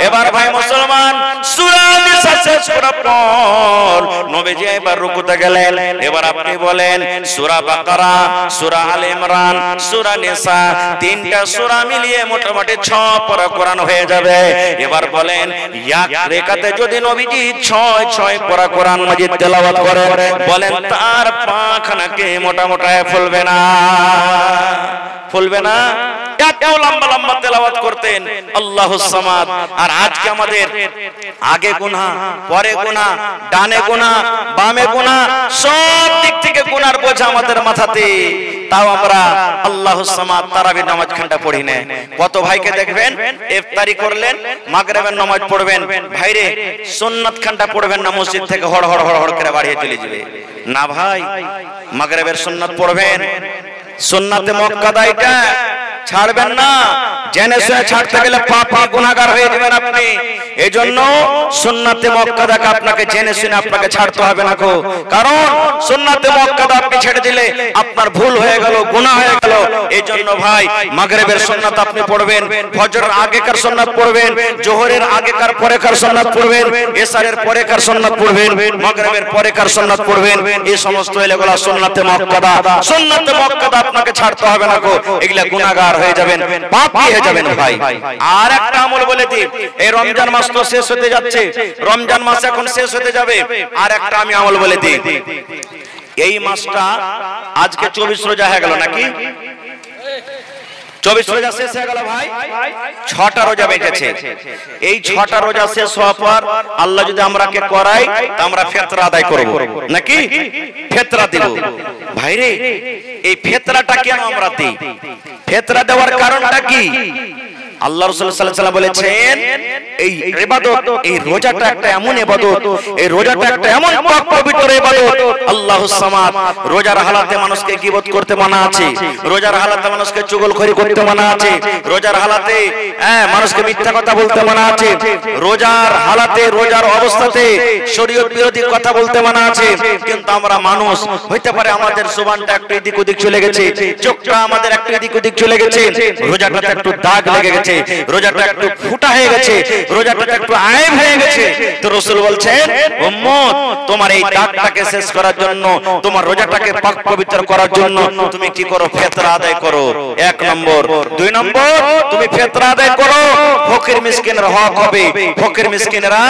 [SPEAKER 1] এবার ভাই মুসলমান, সূরা নিসা শেষ করার পর নবীজি এবার রুকুতে গেলেন। এবার আপনি বলেন সূরা বাকারা, সূরা আল ইমরান, সূরা নিসা, 3টা সূরা মিলিয়ে মোটামুটি 6 পারা কোরআন হয়ে যাবে। এবার বলেন এক রাকাতে যদি নবীজি 6 পারা কোরআন মাজিদ তেলাওয়াত করেন, বলেন তার পাখানাকে মোটামুটি ফুলবে না? ফুলবে না? এত লম্বা লম্বা তেলাওয়াত করতেন আল্লাহুস সামাদ। আর আজকে আমাদের আগে গুনাহ, পরে গুনাহ, ডানে গুনাহ, বামে গুনাহ, সব দিক থেকে গুনার বোঝা আমাদের মাথাতে, তাও আমরা আল্লাহুস সামাদ তারাবির নামাজ খানটা পড়ি না। কত ভাইকে দেখবেন ইফতারি করলেন, মাগরিবের নামাজ পড়বেন, ভাইরে সুন্নাত খানটা পড়বেন না, মসজিদ থেকে হড় হড় হড় হড় করে বাড়িয়ে চলে যাবে না। ভাই, মাগরিবের সুন্নাত পড়বেন, সুন্নাতে মুআক্কাদা এটা ছাড়বেন না। জেনে শুনে ছাড়তে গেলে পাপী গুনাহগার হয়ে যাবেন আপনি। এজন্য সুন্নাতে মুআক্কাদাকে আপনাকে জেনে শুনে আপনাকে ছাড়তে হবে না গো। কারণ সুন্নাতে মুআক্কাদা আপনি ছেড়ে দিলে আপনার ভুল হয়ে গেল, গুনাহ হয়ে গেল। এজন্য ভাই, মাগরিবের সুন্নাত আপনি পড়বেন, ফজরের আগেকার সুন্নাত পড়বেন, যোহরের আগেকার পরেকার সুন্নাত পড়বেন, এশারের পরেকার সুন্নাত পড়বেন, মাগরিবের পরেকার সুন্নাত পড়বেন। এই সমস্ত এগুলো সুন্নাতে মুআক্কাদা। সুন্নাতে মুআক্কাদা আপনাকে ছাড়তে হবে না গো। এগুলা গুনাহগার হয়ে যাবেন, পাপী হয়ে যাবেন ভাই। আর একটা আমল বলে দিই, এই রমজান মাস তো শেষ হতে যাচ্ছে, রমজান মাস এখন শেষ হতে যাবে। আর একটা আমি আমল বলে দিই, এই মাসটা আজকে 24 রোজা হয়ে গেল নাকি? 24 রোজা শেষ হয়ে গেল ভাই, 6টা রোজা বেঁচেছে। এই 6টা রোজা শেষ হওয়ার পর আল্লাহ যদি আমরাকে করাই তা আমরা ফিতরা আদায় করব নাকি? ফিতরা দিব ভাইরে। এই ফিতরাটা কেন আমরা দিই? ফিতরা দেওয়ার কারণটা কি? আল্লাহ রাসূল সাল্লাল্লাহু আলাইহি ওয়াসাল্লাম বলেছেন, এই ইবাদত, এই রোজাটা একটা এমন ইবাদত, এই রোজাটা একটা এমন পাক পবিত্র ইবাদত। আল্লাহুস সামাদ, রোজার হালাতে মানুষকে গীবত করতে মানা আছে, রোজার হালাতে মানুষকে চুগলখড়ি করতে মানা আছে, রোজার হালাতে মানুষকে মিথ্যা কথা বলতে মানা আছে, রোজার হালাতে, রোজার অবস্থাতে শরীয়ত বিরোধী কথা বলতে মানা আছে। কিন্তু আমরা মানুষ, হইতে পারে আমাদের জবানটা একটু এদিক ওদিক চলে গেছে, চোখটা আমাদের একটু এদিক ওদিক চলে গেছে, রোজাটাতে একটু দাগ লেগে গেছে, রোজাটা একটু ফুটা হয়ে গেছে, রোজাটা একটু আয়েব হয়ে গেছে। তো রাসূল বলছেন, উম্মত, তোমার এই দাগটাকে শেষ করার জন্য, তোমার রোজাটাকে পাক পবিত্র করার জন্য তুমি কি করো? ফিতরা আদায় করো, 1 নম্বর। 2 নম্বর, তুমি ফিতরা আদায় করো, ফকির মিসকিনের হক হবে। ফকির মিসকিনরা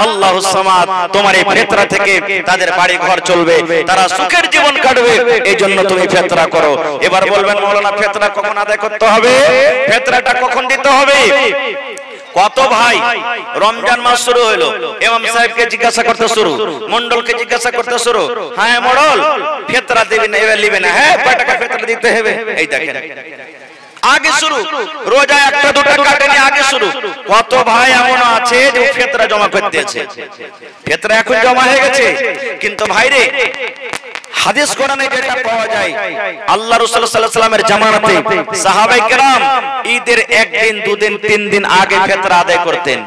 [SPEAKER 1] আল্লাহুস সামাদ, তোমার এই ফিতরা থেকে তাদের বাড়ি ঘর চলবে, তারা সুখের জীবন কাটবে, এই জন্য তুমি ফিতরা করো। এবার বলবেন, মাওলানা ফিতরা কখন আদায় করতে হবে? ফিতরাটা কখন দিতে হবে? কত ভাই রমজান মাস শুরু হলো, ইমাম সাহেবকে জিজ্ঞাসা করতে শুরু, মন্ডলকে জিজ্ঞাসা করতে শুরু, হ্যাঁ মন্ডল ফিতরা দিবেন না? এবার দিবেন না? হ্যাঁ, কয় টাকা ফিতরা দিতে হবে? এই দেখেন আগে শুরু, রোজা 1টা 2টা কাটেনি, আগে শুরু। কত ভাই এমন আছে যে ফিতরা জমা করতে আছে, ফিতরা এখন জমা হয়ে গেছে। কিন্তু ভাইরে, হাদিস কোরআনে যেটা পাওয়া যায়, আল্লাহ রাসূল সাল্লাল্লাহু আলাইহি ওয়াসাল্লামের জামানাতে সাহাবায়ে কেরাম ঈদের 1 দিন 2 দিন 3 দিন আগে ফিতরা আদায় করতেন।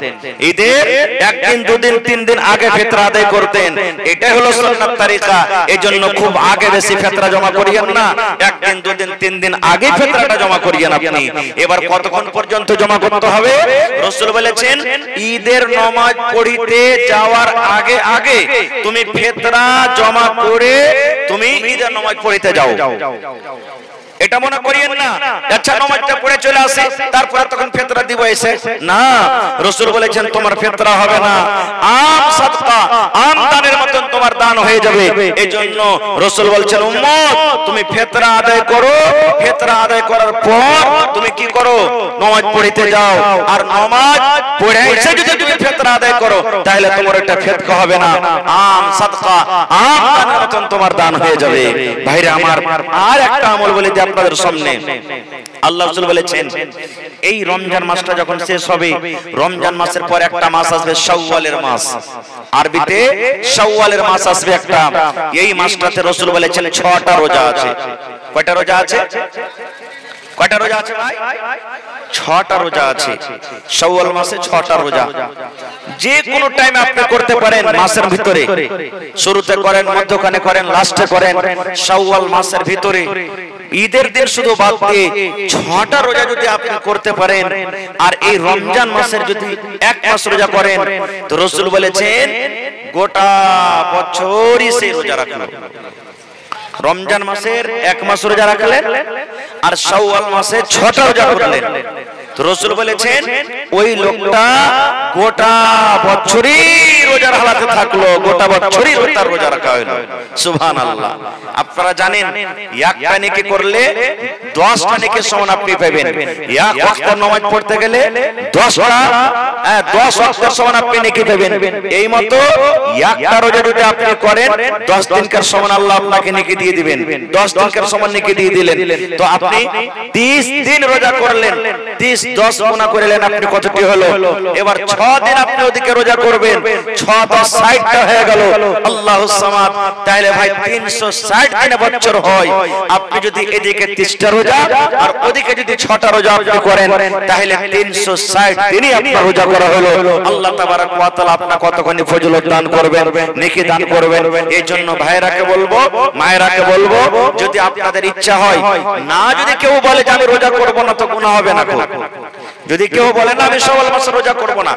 [SPEAKER 1] ঈদের 1 দিন 2 দিন 3 দিন আগে ফিতরা আদায় করতেন। এটা হলো সুন্নাত তরিকা। এজন্য খুব আগে বেশি ফিতরা জমা করিয়েন না, 1 দিন 2 দিন 3 দিন আগে ফিতরাটা জমা করিয়েন আপনি। এবার কতক্ষণ পর্যন্ত জমা করতে হবে? রাসূল বলেছেন, ঈদের নামাজ পড়িতে যাওয়ার আগে আগে তুমি ফিতরা জমা করে তুমি ঈদের নামাজ পড়িতে যাও। এটা মনে করিয়েন না আচ্ছা নামাজটা পড়ে চলে আসে তারপর তখন ফিতরা দিব এসে, না। রাসূল বলেছেন তোমার ফিতরা হবে না, আম সাদকা, আম দানের মতন তোমার দান হয়ে যাবে। এজন্য রাসূল বলেছেন, উম্মত তুমি ফিতরা আদায় করো, ফিতরা আদায় করার পর তুমি কি করো? নামাজ পড়িতে যাও। আর নামাজ পড়ে এসে যদি তুমি ফিতরা আদায় করো তাহলে তোমার এটা ফিতরা হবে না, আম সাদকা, আম দানের মতন তোমার দান হয়ে যাবে। ভাইরা আমার, আর একটা আমল বলে দিই আপনাদের সামনে। আল্লাহ রাসূল বলেছেন, এই রমজান মাসটা যখন শেষ হবে, রমজান মাসের পর একটা মাস আসবে শাওয়ালের মাস, আরবিতে শাওয়ালের মাস আসবে একটা। এই মাসটাতে রাসূল বলেছেন 6টা রোজা আছে। কয়টা রোজা আছে? কয়টা রোজা আছে ভাই? 6টা রোজা আছে। শাওয়াল মাসে 6টা রোজা, যে কোনো টাইমে আপনি করতে পারেন মাসের ভিতরে, শুরুতে করেন, মধ্যখানে করেন, লাস্টে করেন। শাওয়াল মাসের ভিতরে ঈদের দিন শুধু বাদ দিয়ে 6টা রোজা যদি আপনি করতে পারেন, আর এই রমজান মাসের যদি 1 মাস রোজা করেন, তো রাসূল বলেছেন গোটা বছরই সে রোজা রাখলো। রমজান মাসের 1 মাস রোজা রাখলেন আর শাওয়াল মাসে 6টা রোজা করলেন, তো রাসূল বলেছেন ওই লোকটা গোটা বছরই রোজার হালাতে থাকলো, গোটা বছরই তার রোজা রাখা হলো। সুবহানাল্লাহ। আপনারা জানেন একটা নেকি করলে 10টা নেকির সমান আপনি পাবেন। এক ওয়াক্ত নামাজ পড়তে গেলে 10 ওয়াক্তের সমান আপনি নেকি পাবেন। এই মতো একটা রোজা যদি আপনি করেন 10 দিনকার সমান আল্লাহ আপনাকে নেকি দিয়ে দিবেন। 10 দিনকার সমান নেকি দিয়ে দিলেন। তো আপনি 30 দিন রোজা করলেন, 30 10 গুণা করলেন, আপনি কতটি হলো? এবার 6 দিন আপনি ওদিকে রোজা করবেন, 6 10 60টা হয়ে গেল। আল্লাহুস সামাদ। তাহলে ভাই 360 দিনে বছর হয়। আপনি যদি এদিকে 30টা রোজা আর ওদিকে যদি 6টা রোজা আপনি করেন তাহলে 360 দিনই আপনার রোজা করা হলো। আল্লাহ তাবারাক ওয়া তাআলা আপনাকে কতখানি ফজিলত দান করবেন, নেকি দান করবেন। এই জন্য ভাইরাকে বলবো, মায়েরাকে বলবো, যদি আপনাদের ইচ্ছা হয়, না যদি কেউ বলে যে আমি রোজা করব না, তো গুনাহ হবে না। যদি কেউ বলে না আমি শাওয়াল মাসে রোজা করব না,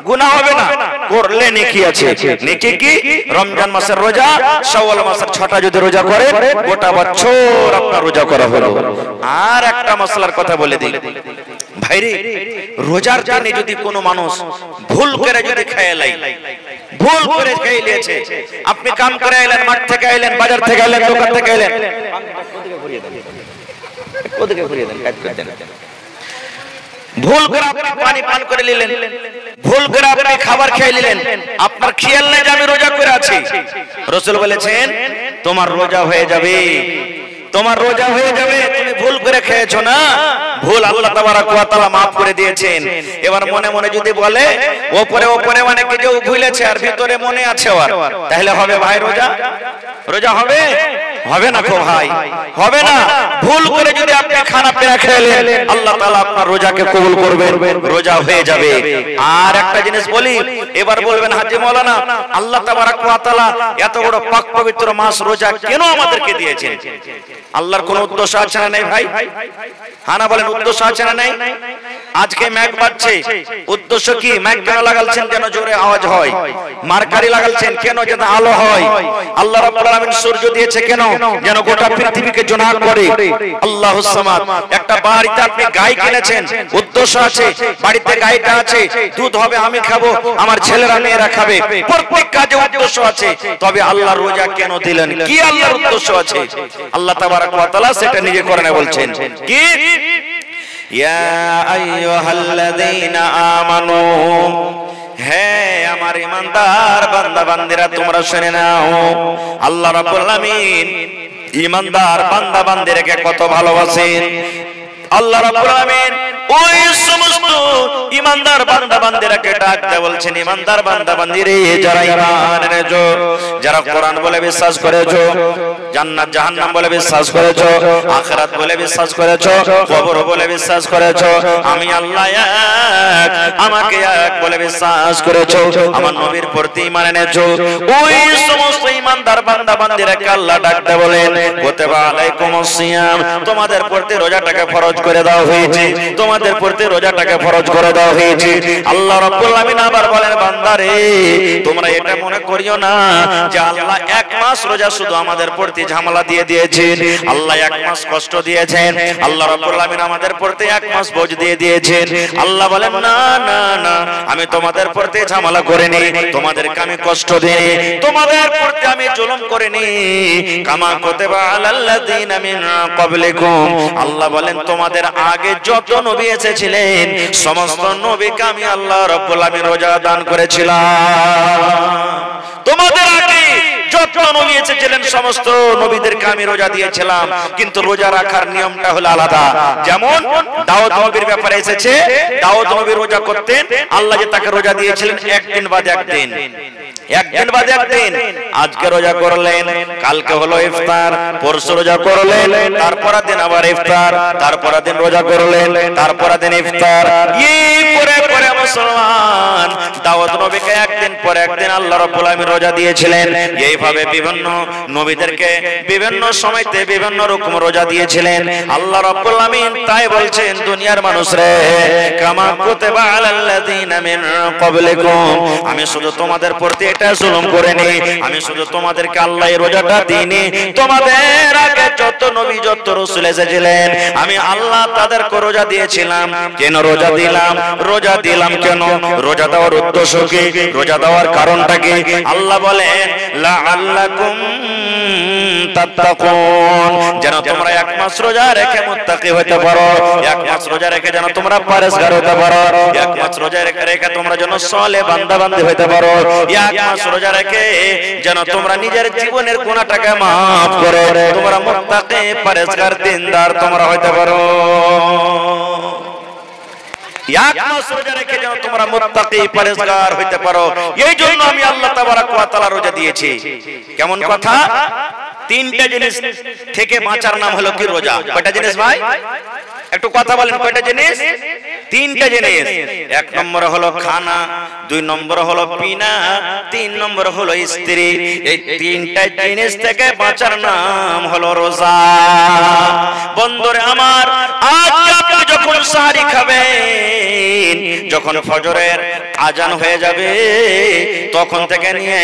[SPEAKER 1] গুনাহ হবে না, করলে নেকি আছে। নেকি কি? রমজান মাসের রোজা, শাওয়াল মাসের 6টা যদি রোজা করে গোটা বছর আপনার রোজা করা হলো। আর একটা মাসলার কথা বলে দিই ভাইরে রোজার দিনে যদি কোনো মানুষ ভুল করে যদি খেয়ে লাই, ভুল করে খেয়ে নিয়েছে, আপনি কাম করে এলেন, মাঠ থেকে এলেন, বাজার থেকে এলেন, দোকান থেকে এলেন, ভুল করে আপনি পানি পান করে নিলেন, ভুল করে আপনি খাবার খেয়ে নিলেন, আপনার খেয়াল নেই যে আমি রোজা করে আছি। রাসূল বলেছেন তোমার রোজা হয়ে যাবে, তোমার রোজা হয়ে যাবে, তুমি ভুল করে খেয়েছো না, ভুল আল্লাহ তাবারক ওয়া তাআলা maaf করে দিয়েছেন। এবার মনে মনে যদি বলে উপরে উপরে মানে কি যে ভুলেছে আর ভিতরে মনে আছে ওর, তাহলে হবে ভাই রোজা? রোজা হবে? হবে না গো ভাই, হবে না। ভুল করে যদি আপনি খানা পেনা খেলেন, আল্লাহ তাআলা আপনার রোজাকে কবুল করবেন, রোজা হয়ে যাবে। আর একটা জিনিস বলি, এবার বলবেন হাজী মাওলানা আল্লাহ তাবারক ওয়া তাআলা এত বড় পাক পবিত্র মাস রোজা কেন আমাদেরকে দিয়েছেন? আল্লাহর কোন উদ্দেশ্য আছে না নাই ভাই? হানা বলেন উদ্দেশ্য আছে না নাই? আজকে মেঘ বাজছে, উদ্দেশ্য কি? মেঘ কেন লাগালছেন? যেন জোরে আওয়াজ হয়। মার্কারি লাগালছেন কেন? যেন আলো হয়। আল্লাহ রাব্বুল আলামিন সূর্য দিয়েছে কেন? যেন গোটা পৃথিবীকে জোনাক করে। আল্লাহুস সামাদ। একটা বাড়িতে আপনি গাই কিনেছেন, উদ্দেশ্য আছে, বাড়িতে গাইটা আছে, দুধ হবে, আমি খাবো, আমার ছেলেরা মেয়েরা খাবে, প্রত্যেক কাজে উদ্দেশ্য আছে। তবে আল্লাহ রোজা কেন দিলেন? কি আল্লাহর উদ্দেশ্য আছে? আল্লাহ তাবারক ওয়া তাআলা সেটা নিজে কোরআনে বলছেন কি? ইয়া আইয়ুহাল্লাযীনা আমানু, হে আমার ঈমানদার বান্দা বান্দীরা তোমরা শুনে নাও, আল্লাহ রাব্বুল আলামিন ঈমানদার বান্দা বান্দীদেরকে কত ভালোবাসেন। আল্লাহ রাব্বুল আলামিন ওই সমস্ত ঈমানদার বান্দা বান্দীদেরকে ডাক দিয়ে বলছেন, ঈমানদার বান্দা বান্দীরে যারা ঈমান এনেছো, যারা কোরআন বলে বিশ্বাস করেছো, জান্নাত জাহান্নাম বলে বিশ্বাস করেছো, আখিরাত বলে বিশ্বাস করেছো, কবর বলে বিশ্বাস করেছো, আমি আল্লাহ এক, আমাকে এক বলে বিশ্বাস করেছো, আমার নবীর প্রতি ঈমান এনেছো, ওই সমস্ত ঈমানদার বান্দা বান্দীদেরকে আল্লাহ ডাক দিয়ে বলেন কুতিবা আলাইকুমুস সিয়াম, তোমাদের প্রতি রোজাটাকে ফরজ করে দেওয়া হয়েছে, তোমাদের প্রতি রোজাটাকে ফরজ করে দেওয়া হয়েছে। আল্লাহ রাব্বুল আলামিন আবার বলেন বান্দারে তোমরা এটা মনে করিও না যে আল্লাহ এক মাস রোজা শুধু আমাদের প্রতি ঝামেলা দিয়ে দিয়েছেন, আল্লাহ এক মাস কষ্ট দিয়েছেন, আল্লাহ রাব্বুল আলামিন আমাদের প্রতি এক মাস বোঝ দিয়ে দিয়েছেন। আল্লাহ বলেন না না না, আমি তোমাদের প্রতি ঝামেলা করিনি, তোমাদেরকে আমি কষ্ট দিইনি, তোমাদের প্রতি আমি জুলুম করিনি। কামা কুতিবা আলাল্লাযীনা মিন ক্বাবলিকুম, আল্লাহ বলেন তোমাদের আগে যত নবী এসেছিলেন সমস্ত নবীকে আমি আল্লাহ রাব্বুল আলামিন রোজা দান করেছিলাম। তোমাদের আগে যত নবী এসেছিলেন সমস্ত নবীদেরকে আমি রোজা দিয়েছিলাম, কিন্তু রোজা রাখার নিয়মটা হলো আলাদা। যেমন দাউদ নবীর ব্যাপারে এসেছে, দাউদ নবী রোজা করতেন, আল্লাহ যে তাকে রোজা দিয়েছিলেন একদিন বাদে একদিন, একদিন বাদে একদিন। আজকে রোজা করলেন, কালকে হলো ইফতার, পরশু রোজা করলেন, তারপরের দিন আবার ইফতার, তারপরের দিন রোজা করলেন, তারপরের দিন ইফতার। এই পরে পরে মুসলমান দাউদ নবীকে একদিন পরে একদিন আল্লাহ রাব্বুল আলামিন রোজা দিয়েছিলেন। এইভাবে বিভিন্ন নবীদেরকে বিভিন্ন সময়তে বিভিন্ন রকম রোজা দিয়েছিলেন আল্লাহ রাব্বুল আলামিন। তাই বলছেন দুনিয়ার মানুষরে কামা কুতিবা আলাল্লাযীনা মিন ক্বাবলিকুম, আমি শুধু তোমাদের প্রতি এটা জুলুম করিনি, আমি শুধু তোমাদেরকে আল্লাহ এই রোজাটা দিইনি, তোমাদের আগে যত নবী যত রাসূল এসেছিলেন আমি আল্লাহ তাদেরকে রোজা দিয়েছিলাম। কেন রোজা দিলাম? রোজা দিলাম কেন? রোজা দেওয়ার উদ্দেশ্য কি? রোজা দেওয়ার কারণটা কি? আল্লাহ বলেন লাআল্লাকুম তাত্তাকুন, যেন তোমরা এক মাস রোজা রেখে মুত্তাকি হতে পারো, এক মাস রোজা রেখে যেন তোমরা পরহেজগার হতে পারো, এক মাস রোজা রেখে তোমরা যেন সালেহ বান্দা বান্দী হতে পারো, এক মাস রোজা রেখে যেন তোমরা নিজের জীবনের গুনাহটাকে maaf করে তোমরা মুত্তাকি পরহেজগার দিনদার তোমরা হতে পারো। এক মাস রোজা রেখে যেন তোমরা মুত্তাকি পরহেজগার হইতে পারো, এই জন্য আমি আল্লাহ তাবারক ওয়া তাআলা রোজা দিয়েছি। কেমন কথা? তিনটা জিনিস থেকে বাঁচার নাম হলো কি? রোজা। কয়টা জিনিস ভাই? একটু কথা বলেন, কয়টা জিনিস? তিনটা জিনিস। এক নম্বর হলো খানা, দুই নম্বর হলো পিনা, তিন নম্বর হলো স্ত্রী। এই তিনটা জিনিস থেকে বাঁচার নাম হলো রোজা। বন্ধুরে আমার, আজকে আপনি যখন সাহারি খাবেন, যখন ফজরের আজান হয়ে যাবে তখন থেকে নিয়ে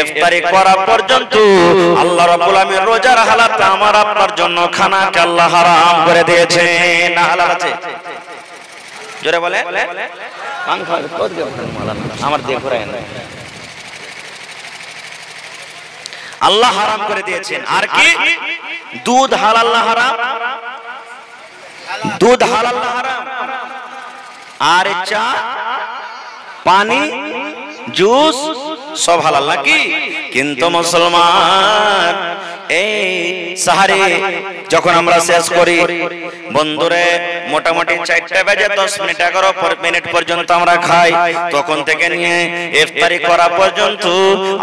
[SPEAKER 1] ইফতারি করা পর্যন্ত আল্লাহ রাব্বুল আলামিন রোজার হালাতে আমার আপনার জন্য খানাকে আল্লাহ হারাম করে দিয়েছেন। না হালাল আছে? জোরে বলে আমার দিয়ে ঘুরায় না। আল্লাহ হারাম করে দিয়েছেন। আর কি? দুধ হালাল না হারাম? দুধ হালাল না হারাম? আর চা, পানি, জুস সব হালাল নাকি? কিন্তু মুসলমান এই সাহারি যখন আমরা শেষ করি বন্ধুরে, মোটামুটি 4টা বেজে 10 মিনিট 11 মিনিট পর্যন্ত আমরা খাই, তখন থেকে নিয়ে ইফতারি করা পর্যন্ত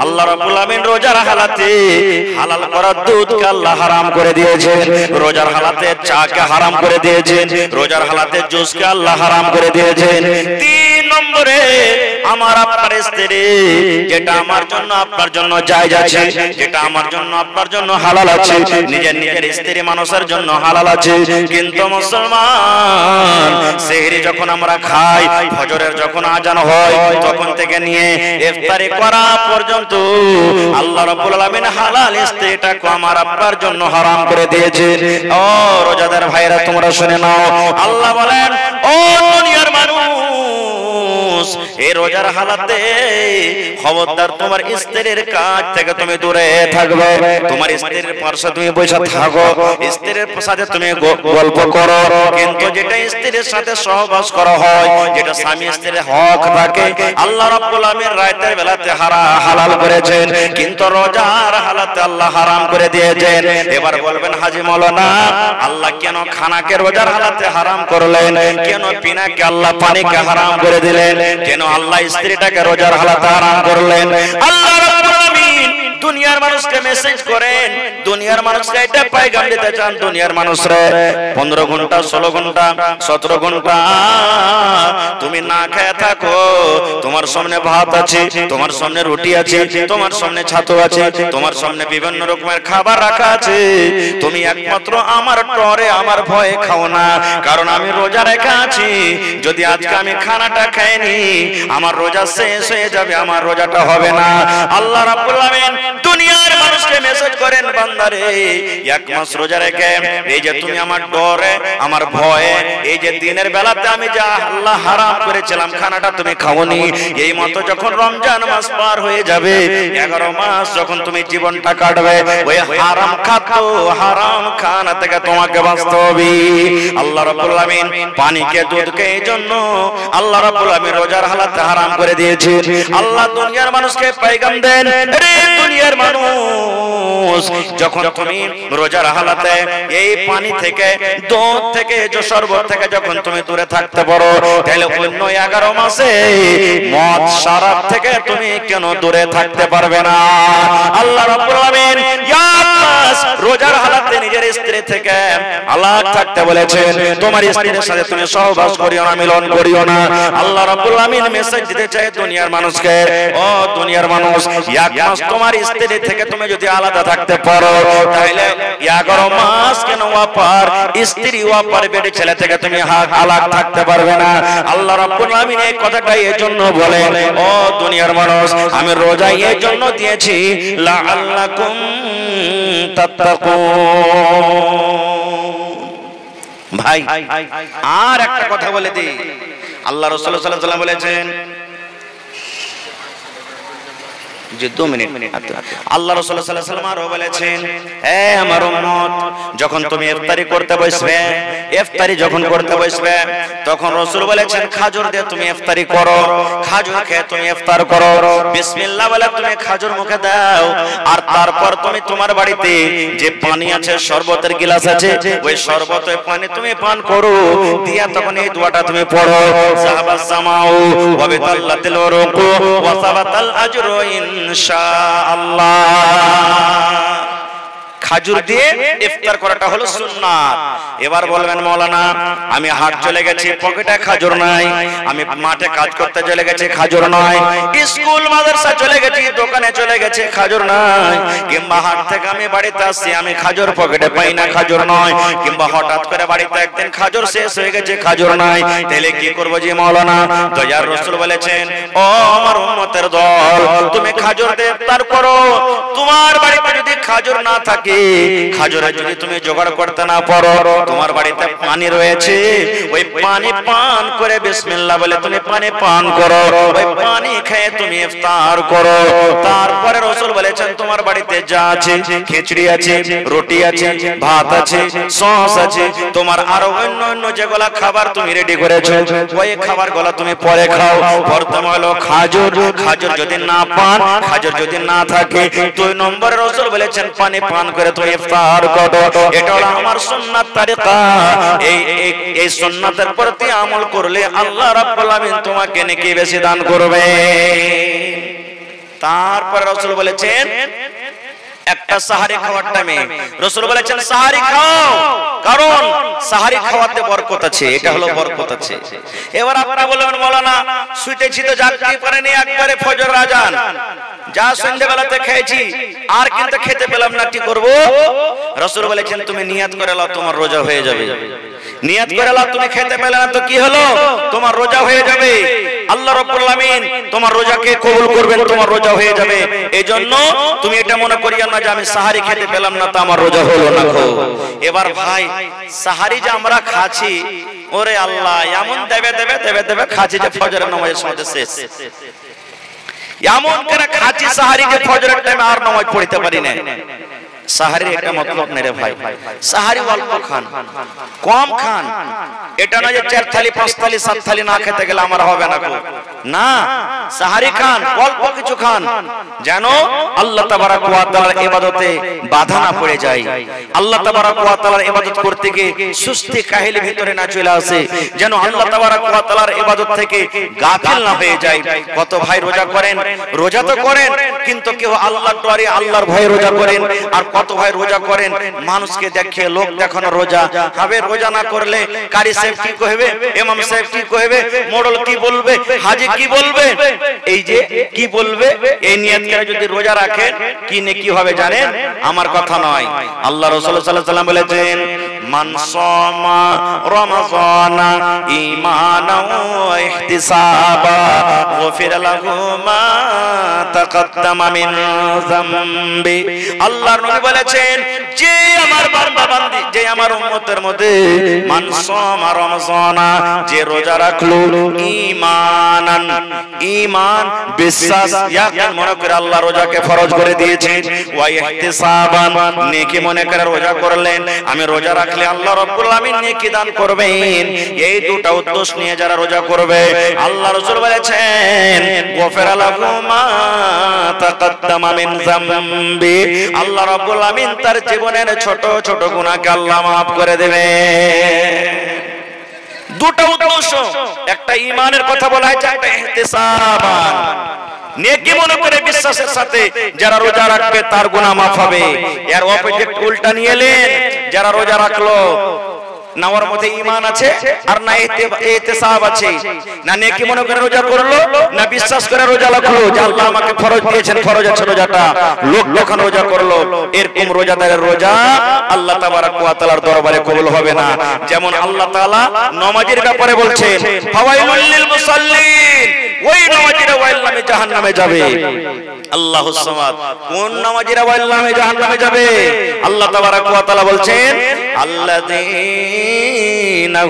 [SPEAKER 1] আল্লাহ রাব্বুল আমিন রোজার হালাতে হালাল করা দুধকে আল্লাহ হারাম করে দিয়েছেন, রোজার হালাতে চাকে হারাম করে দিয়েছেন, রোজার হালাতে জুসকে আল্লাহ হারাম করে দিয়েছেন। 3 নম্বরে আমার আপনার স্ত্রী, যেটা আমার জন্য আপনার জন্য জায়েজ আছে, যেটা আমার জন্য আপনার জন্য হালাল আছে, নিজের স্ত্রী মানুষের জন্য হালাল আছে। কিন্তু মুসলমান সেহরি যখন আমরা খাই, ফজরের যখন আজান হয়, তখন থেকে নিয়ে ইফতারি করা পর্যন্ত আল্লাহ রাব্বুল আলামিন হালাল স্ত্রীটাকে আমার আপনার জন্য হারাম করে দিয়েছেন। ও রোজাদার ভাইরা তোমরা শুনে নাও, আল্লাহ বলেন ও দুনিয়ার মানুষ, এই রোজার হালাতে খবরদার তোমার স্ত্রীর কাছ থেকে তুমি দূরে থাকবে। তোমার স্ত্রীর পাশে তুমি বসে থাকো, স্ত্রীর সাথে তুমি গল্প করো, কিন্তু যেটা স্ত্রীর সাথে সহবাস করা হয়, যেটা স্বামী স্ত্রীর হক থাকে, আল্লাহ রাব্বুল আমিন রাতের বেলাতে হালাল করেছেন, কিন্তু রোজার হালাতে আল্লাহ হারাম করে দিয়েছেন। এবার বলবেন হাজী মাওলানা, আল্লাহ কেন খানাকে রোজার হালাতে হারাম করলেন? কেন পিনাকে আল্লাহ পানিকে হারাম করে দিলেন? কেন আল্লাহ স্ত্রীটাকে রোজার হালাতে হারাম করলেন? আল্লাহ রাব্বুল আমিন দুনিয়ার মানুষকে মেসেজ করেন, দুনিয়ার মানুষকে এটা পয়গাম দিতে চান, দুনিয়ার মানুষরা 15 ঘন্টা 16 ঘন্টা 17 ঘন্টা তুমি না খেয়ে থাকো, তোমার সামনে ভাত আছে, তোমার সামনে রুটি আছে, তোমার সামনে ছাতু আছে, তোমার সামনে বিভিন্ন রকমের খাবার রাখা আছে, তুমি একমাত্র আমার টরে আমার ভয়ে খাও না, কারণ আমি রোজা রেখে আছি। যদি আজকে আমি খানাটা খাইনি, আমার রোজা শেষ হয়ে যাবে, আমার রোজাটা হবে না। আল্লাহ রাব্বুল আমিন দুনিয়ার মানুষকে মেসেজ করেন, বান্দারে 1 মাস রোজা রেখে এই যে তুমি আমার ডরে আমার ভয়ে এই যে দিনের বেলাতে আমি যা আল্লাহ হারাম করেছিলাম খানাটা তুমি খাওনি, এই মতো যখন রমজান মাস পার হয়ে যাবে, 11 মাস যখন তুমি জীবনটা কাটবে, ওই হারাম খাতো হারাম খানা থেকে তোমাকে বাঁচতে হবে। আল্লাহ রাব্বুল আমিন পানিকে দুধকে এই জন্য আল্লাহ রাব্বুল আমিন রোজার হালাতে হারাম করে দিয়েছে। আল্লাহ দুনিয়ার মানুষকে পয়গাম দেন, রে দুনিয়ার মানুষ, যখন তুমি রোজার হালাতে এই পানি থেকে দুধ থেকে যে শরবত থেকে যখন তুমি দূরে থাকতে পারো, তাহলে অন্য 11 মাসে মদ শরাব থেকে তুমি কেন দূরে থাকতে পারবে না? আল্লাহ রাব্বুল আমিন রোজার হালাতে নিজের স্ত্রী থেকে আলাদা থাকতে বলেছেন, তোমার স্ত্রীর সাথে তুমি সহবাস করিও না, মিলন করিও না। আল্লাহ রাব্বুল আমিন মেসেজ দিতে চায় দুনিয়ার মানুষকে, ও দুনিয়ার মানুষ, 1 মাস তোমার স্ত্রী থেকে তুমি যদি আলাদা থাকতে পারো, তাহলে 11 মাস কেন ওয়াপার স্ত্রী ওয়াপার বেডে ছেলে থেকে তুমি আলাদা থাকতে পারবে না। আল্লাহ রাব্বুল আমিন এই কথাটাই এজন্য বলেন, ও দুনিয়ার মানুষ, আমি রোজা এই জন্য দিয়েছি লাআল্লাকুম তাত্তাকুন। ভাই আর একটা কথা বলে দিই, আল্লাহ রাসূল সাল্লাল্লাহু আলাইহি ওয়াসাল্লাম বলেছেন যে 2 মিনিট, আল্লাহ রাসূল সাল্লাল্লাহু আলাইহি ওয়াসাল্লাম আরো বলেছেন, হে আমার উম্মত, যখন তুমি ইফতারি করতে বসবে, ইফতারি যখন করতে বসবে, তখন রাসূল বলেছেন খাজুর দিয়ে তুমি ইফতারি করো, খাজুর খেয়ে তুমি ইফতার করো, বিসমিল্লাহ বলে তুমি খাজুর মুখে দাও, আর তারপর তুমি তোমার বাড়িতে যে পানি আছে, শরবতের গ্লাস আছে, ওই শরবতের পানি তুমি পান করো, দিয়া তখন এই দোয়াটা তুমি পড়ো, সাহাবাস জামাউ ওয়া বিতাল্লাতিল উরুকু ওয়া সাবাতাল আজরু ইনশাআল্লাহ। খাজুর দিয়ে ইফতার করাটা হলো সুন্নাত। এবার বলবেন মাওলানা, আমি হাট চলে গেছি, পকেটে খাজুর নাই, আমি মাঠে কাজ করতে চলে গেছি, খাজুর নাই, স্কুল মাদ্রাসা চলে গেছি, দোকানে চলে গেছি, খাজুর নাই, কিংবা হাট থেকে আমি বাড়িতে আসছি, আমি খাজুর পকেটে পাই না, খাজুর নয়, কিংবা হঠাৎ করে বাড়িতে একদিন খাজুর শেষ হয়ে গেছে, খাজুর নাই, তাহলে কি করব জি মাওলানা? দয়ার রাসূল বলেছেন, ও আমার উম্মতের দল, তুমি খাজুর দিয়ে ইফতার করো। তোমার বাড়িতে যদি খাজুর না থাকে, খাজুরের যদি তুমি জোগাড় করতে না পারো, তোমার বাড়িতে পানি রয়েছে, ওই পানি পান করে বিসমিল্লাহ বলে তুমি পানি পান করো, ওই পানি খেয়ে তুমি ইফতার করো। তারপরে রাসূল বলেছেন তোমার বাড়িতে যা আছে, খিচুড়ি আছে, রুটি আছে, ভাত আছে, সস আছে, তোমার আরো অন্য যেগুলা খাবার তুমি রেডি করেছো, ওই খাবারগুলো তুমি পরে খাও। প্রথম হলো খাজুর, খাজুর যদি না পান, খাজুর যদি না থাকে, 2 নম্বরে রাসূল বলেছেন পানি পান করে তুমি ইফতার করো। এটা হলো আমার সুন্নাত তরিকা। এই সুন্নাতের প্রতি আমল করলে আল্লাহ রাব্বুল আলামিন তোমাকে নেকি বেশি দান করবে। তারপর রাসূল বলেছেন একটা সাহারি খাওয়ার টাইমে রাসূল বলেছেন সাহারি খাও, কারণ সাহারি খাওয়াতে বরকত আছে। এটা হলো বরকত আছে। এবার আপনারা বলবেন মাওলানা শুইতেছি তো জাগতেই পারেনি, একবারে ফজর আজান, যা সন্ধ্যাবেলাতে খেয়েছি আর কিন্তু খেতে পেলাম না, কি করব? রাসূল বলেছেন তুমি নিয়ত করে নাও, তোমার রোজা হয়ে যাবে। নিয়ত করে নাও, তুমি খেতে পেলে না তো কি হলো, তোমার রোজা হয়ে যাবে। আল্লাহ রাব্বুল আলামিন তোমার রোজাকে কবুল করবেন, তোমার রোজা হয়ে যাবে। এজন্য তুমি এটা মনে করিও না যে আমি সাহারি খেতে পেলাম না তো আমার রোজা হলো না। এবার ভাই সাহারি যে আমরা খাচ্ছি, ওরে আল্লাহ এমন দেবে দেবে দেবে দেবে খাচ্ছি যে ফজরের নামাজের সময় শেষ। এমন করে খাচ্ছি সাহারি যে ফজরের টাইমে আর নামাজ পড়তে পারি না। সাহারির একটা মতলব নেই রে ভাই, সাহারি অল্প খান, কম খান। এটা না যে 4 থালি 5 থালি 7 থালি না খেতে গেলে আমার হবে না, সাহারি খান, অল্প কিছু খান, যেন আল্লাহ তাবারক ওয়া তাআলার ইবাদতে বাধা না পড়ে যায়। আল্লাহ তাবারক ওয়া তাআলার ইবাদত করতে গিয়ে সুস্তি কাহিল ভিতরে না চলে আসে, যেন আল্লাহ তাবারক ওয়া তাআলার ইবাদত থেকে গাফিল না হয়ে যায়। কত ভাই রোজা করেন, রোজা তো করেন কিন্তু কেউ আল্লাহর ডরে আল্লাহর ভয়ে রোজা করেন, আর কত ভাই রোজা করেন মানুষকে দেখে লোক দেখানো রোজা। হবে রোজা না করলে কারি সাহেব কি কইবে, ইমাম সাহেব কি কইবে, মোড়ল কি বলবে, হাজী কি বলবে, এই যে কি বলবে, এই নিয়ত করে যদি রোজা রাখেন কি নেকি হবে জানেন? আমার কথা নয়, আল্লাহ রাসূল সাল্লাল্লাহু আলাইহি ওয়াসাল্লাম বলেছেন মান সামা রমাযানা ঈমানান ওয়া ইহতিসাবা গফির লাহু মা তাকাদ্দামা মিন যামবি। আল্লাহর নবী বলেছেন যে আমার বান্দা বান্দি, যে আমার উম্মতের মধ্যে মান সামা রমাযানা, যে রোজা রাখলো ঈমানান, ঈমান বিশ্বাস ইয়াকিন মনে করে আল্লাহ রোজাকে ফরজ করে দিয়েছেন, ওয়া ইহতিসাবান নেকি মনে করে রোজা করলেন, আমি রোজা রাখলে আল্লাহ রাব্বুল আলামিন নেকি দান করবেন। এই দুটো উদ্দেশ্য নিয়ে যারা রোজা করবে আল্লাহ রাসূল বলেছেন গফিরা লাহু মা তাকাদ্দামা মিন যামবি, আল্লাহ রাব্বুল আলামিন তার জীবনের ছোট ছোট গুনাহকে আল্লাহ maaf করে দেবে। দুটো উদ্দেশ্য, একটা ঈমানের কথা বলা হয়েছে, একটা ইহতিসাবান নেকি মনে করে বিশ্বাসের সাথে যারা রোজা রাখবে তার গুনাহ maaf হবে। এর অপোজিট উল্টা নিয়ে এলেন, যারা রোজা রাখলো না ওর মধ্যে ঈমান আছে আর না ইহতিসাব আছে, না নেকি মনে করে রোজা করলো, না বিশ্বাস করে রোজা রাখলো যে আল্লাহ আমাকে ফরজ দিয়েছেন, ফরজ আছে রোজাটা, লোক যখন রোজা করলো, এরকম রোজাদারের রোজা আল্লাহ তাবারক ওয়া তাআলার দরবারে কবুল হবে না। যেমন আল্লাহ তাআলা নামাজের ব্যাপারে বলছেন ফাওয়াইলুল লিল মুসাল্লিন, ওই নামাজীরা ওয়াইল নামে জাহান্নামে যাবে। আল্লাহুস সামাদ, কোন নামাজীরা ওয়াইল নামে জাহান্নামে যাবে? আল্লাহ তাবারক ওয়া তাআলা বলছেন আল্লাযীনা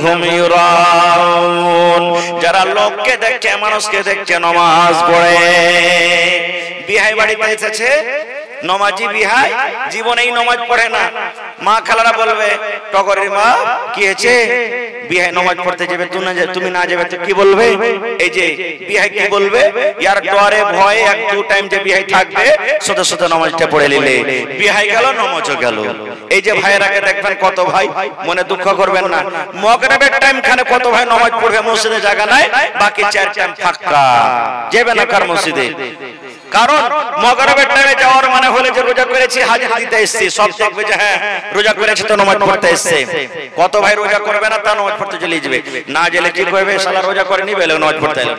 [SPEAKER 1] হুম ইউরাউন, যারা লোককে দেখে মানুষকে দেখে নামাজ পড়ে। বিহাই বাড়িতে এসেছে নমাজি বিহাই, জীবনেই নামাজ পড়ে না। মা খালারা বলবে টগরের মা কি হয়েছে, বিহাই নামাজ পড়তে যাবে, তুমি না যাবে তো কি বলবে? এই যে বিহাই কি বলবে, ইয়ার ডরে ভয়ে 1-2 টাইম যে বিহাই থাকবে শুধু শুধু নামাজটা পড়ে নিলে বিহাই গেল, নামাজও গেল। এই যে ভাইয়েরাকে দেখবেন কত ভাই, মনে দুঃখ করবেন না, মাগরিবের টাইম খানে কত ভাই নামাজ পড়বে, মসজিদে জায়গা নাই, বাকি 4 টাইম ফাঁকা, যাবে না কার মসজিদে। কারণ মাগরিবের টাইমে যাওয়ার মানে হলে যে রোজা করেছি হাজির দিতে এসেছি, সব দেখবে যে হ্যাঁ রোজা করেছি তো নামাজ পড়তে এসেছে। কত ভাই রোজা করবে না, তা নামাজ পড়তে চলে যাবে, না গেলে কি করবে, শালা রোজা করে নিবে নামাজ পড়তে এলো।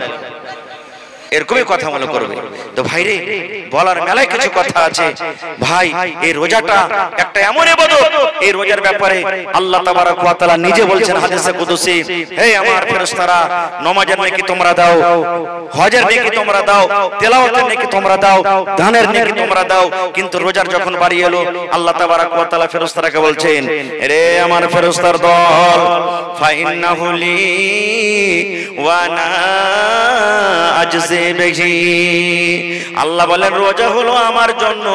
[SPEAKER 1] এরকমই কথা মনে করবে। তো ভাই রে, বলার মেলায় কিছু কথা আছে ভাই। এই রোজাটা একটা এমন ইবাদত, এই রোজার ব্যাপারে আল্লাহ তাবারক ওয়া তাআলা নিজে বলছেন হাদিসে কুদসি, হে আমার ফেরেশতারা, নামাজের নেকি তোমরা দাও, হজের নেকি তোমরা দাও, তেলাওয়াতের নেকি তোমরা দাও, দানের নেকি তোমরা দাও। কিন্তু রোজার যখন বাড়ি এলো, আল্লাহ তাবারক ওয়া তাআলা ফেরেশতারাকে বলছেন, রে আমার ফেরেশতার দল, ফাইন্নাহু লি ওয়া আনা আজজি বিহি। আল্লাহ বলেন রোজা হলো আমার জন্য,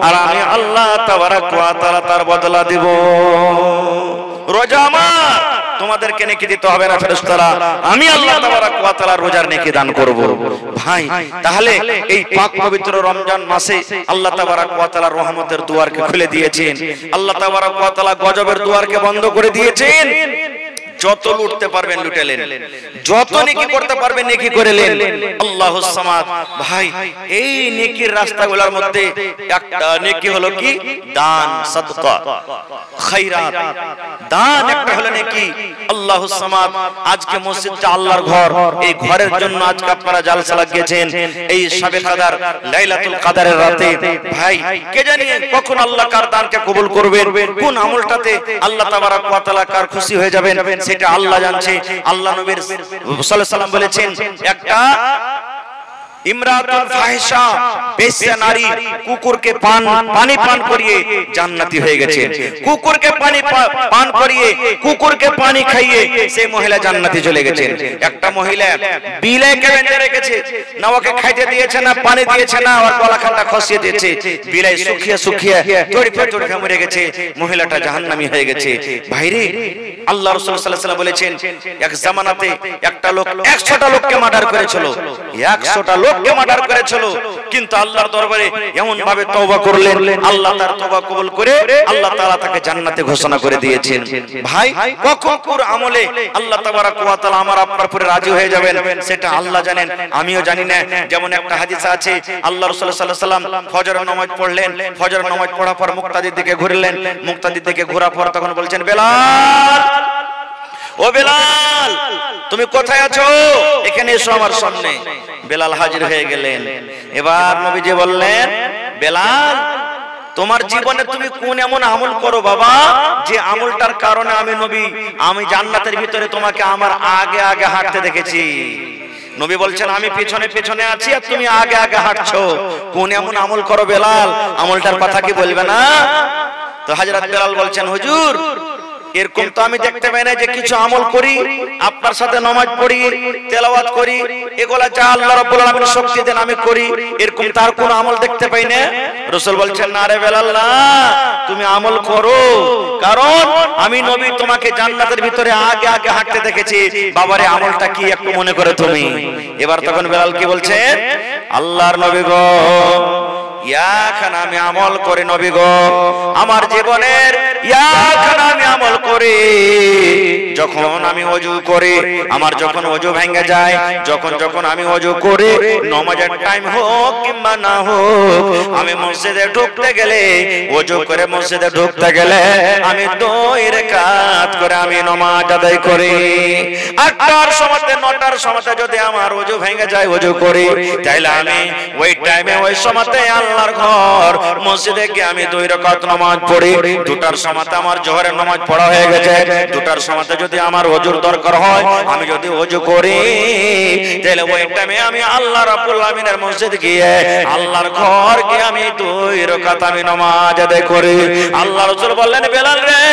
[SPEAKER 1] আর আমি আল্লাহ তাবারক ওয়া তাআলা তার বদলা দেব। রোজা আমার, তোমাদেরকে নেকি দিতে হবে না ফেরেশতারা, আমি আল্লাহ তাবারক ওয়া তাআলা রোজার নেকি দান করব। ভাই তাহলে এই পাক পবিত্র রমজান মাসে আল্লাহ তাবারক ওয়া তাআলা রহমতের দুয়ারকে খুলে দিয়েছেন, আল্লাহ তাবারক ওয়া তাআলা গজবের দুয়ারকে বন্ধ করে দিয়েছেন। যত লুটতে পারবেন লুটেলেন, যত নেকি করতে পারবেন নেকি করেলেন। আল্লাহুস সামাদ। ভাই এই নেকির রাস্তাগুলোর মধ্যে একটা নেকি হলো কি দান, সাদকা, খায়রাত। দান একটা হলো নেকি। আল্লাহুস সামাদ। আজকে মসজিদটা আল্লাহর ঘর, এই ঘরের জন্য আজকে আপনারা জালসা লাগিয়েছেন এই শাবে কদর, লাইলাতুল কদরের রাতে। ভাই কে জানে কখন আল্লাহ কার দানকে কবুল করবেন, কোন আমলটাতে আল্লাহ তাবারক ওয়া তাআলা কার খুশি হয়ে যাবেন, সেটা আল্লাহ জানছে। আল্লাহ নবী সাল্লাল্লাহু আলাইহি সাল্লাম বলেছেন, একটা ইমরাতুন ফাহিশা, বেশ্যা নারী, কুকুরকে পানি পান করিয়ে জান্নাতি হয়ে গেছে। কুকুরকে পানি পান করিয়ে, কুকুরকে পানি খাইয়ে সেই মহিলা জান্নাতি চলে গেছে। একটা মহিলা বিলাইকে বেঁধে রেখেছে, না ওকে খাইতে দিয়েছে, না পানি দিয়েছে, না ওর গলাখানটা খসিয়ে দিয়েছে। বিলাই শুকিয়ে শুকিয়ে তড়িয়ে মরে গেছে, মহিলাটা জাহান্নামী হয়ে গেছে। ভাইরে, আল্লাহ রাসূল সাল্লাল্লাহু আলাইহি ওয়াসাল্লাম বলেছেন, এক জামানাতে একটা লোক 100টা লোককে মার্ডার করেছিল, 100টা লোককে মার্ডার করেছিল। কিন্তু আল্লাহর দরবারে এমন ভাবে তওবা করলেন, আল্লাহ তার তওবা কবুল করে আল্লাহ তাআলা তাকে জান্নাতে ঘোষণা করে দিয়েছেন। ভাই কখন কোন আমলে আল্লাহ তাবারক ওয়া তাআলা আমার আপনার উপরে রাজি হয়ে যাবেন সেটা আল্লাহ জানেন, আমিও জানি না। যেমন একটা হাদিস আছে, আল্লাহ রাসূল সাল্লাল্লাহু আলাইহি ওয়াসাল্লাম ফজরের নামাজ পড়লেন, ফজরের নামাজ পড়ার পর মুক্তাদির দিকে ঘুরলেন, মুক্তাদির দিকে ঘোরার পর তখন বলছেন, বেলাল, ও বেলাল, তুমি কোথায় আছো? এখানে এসো আমার সামনে। বেলাল হাজির হয়ে গেলেন। এবার নবীজি বললেন, বেলাল, তোমার জীবনে তুমি কোন এমন আমল করো বাবা, যে আমলটার কারণে আমি জান্নাতের ভিতরে তোমাকে আমার আগে আগে হাঁটতে দেখেছি। নবী বলছেন, আমি পেছনে পেছনে আছি আর তুমি আগে আগে হাঁটছো। কোন এমন আমল করো বেলাল, আমলটার কথা কি বলবে না? তো হযরত বেলাল বলছেন, হুজুর, এরকম তো আমি দেখতে পাই না যে কিছু আমল করি, আপনার সাথে নামাজ পড়ি, তেলাওয়াত করি, এগুলা যা আল্লাহ রাব্বুল আলামিন শক্তি দেন আমি করি, এরকম তার কোন আমল দেখতে পাই না। রাসূল বলছেন, না রে বেলাল, না, তুমি আমল করো, কারণ আমি নবী তোমাকে জান্নাতের ভিতরে আগে আগে হাঁটতে দেখেছি। বাবারে, আমলটা কি একটু মনে করে তুমি। এবার তখন বেলাল কি বলছেন, আল্লাহর নবী গো, ইয়াখান আমি আমল করি নবী গো, আমার জীবনের ইয়াখান আমি আমল করি। যখন আমি ওযু করি, আমার যখন ওযু ভেঙে যায়, যখন আমি ওযু করি, নামাজের টাইম হোক কিংবা না হোক, আমি মসজিদে ঢুকতে গেলে, ওযু করে মসজিদে ঢুকতে গেলে আমি 2 রাকাত করে আমি নামাজ আদায় করি। 8টার সময় 9টার সময় যদি আমার ওযু ভেঙে যায়, ওযু করি, তাইলে আমি ওই টাইমে ওই সময়তে আল্লাহর ঘর মসজিদে গিয়ে আমি 2 রাকাত নামাজ পড়ি। 2টার সময় আমার জোহরের নামাজ পড়া হয়ে গেছে, 2টার সময় যদি আমার ওযুর দরকার হয়, আমি যদি ওযু করি, তাহলে ওই টাইমে আমি আল্লাহ রাব্বুল আলামিনের মসজিদ গিয়ে আল্লাহর ঘর গিয়ে আমি 2 রাকাত আমি নামাজ আদায় করি। আল্লাহ রাসূল বললেন, বেলাল রে,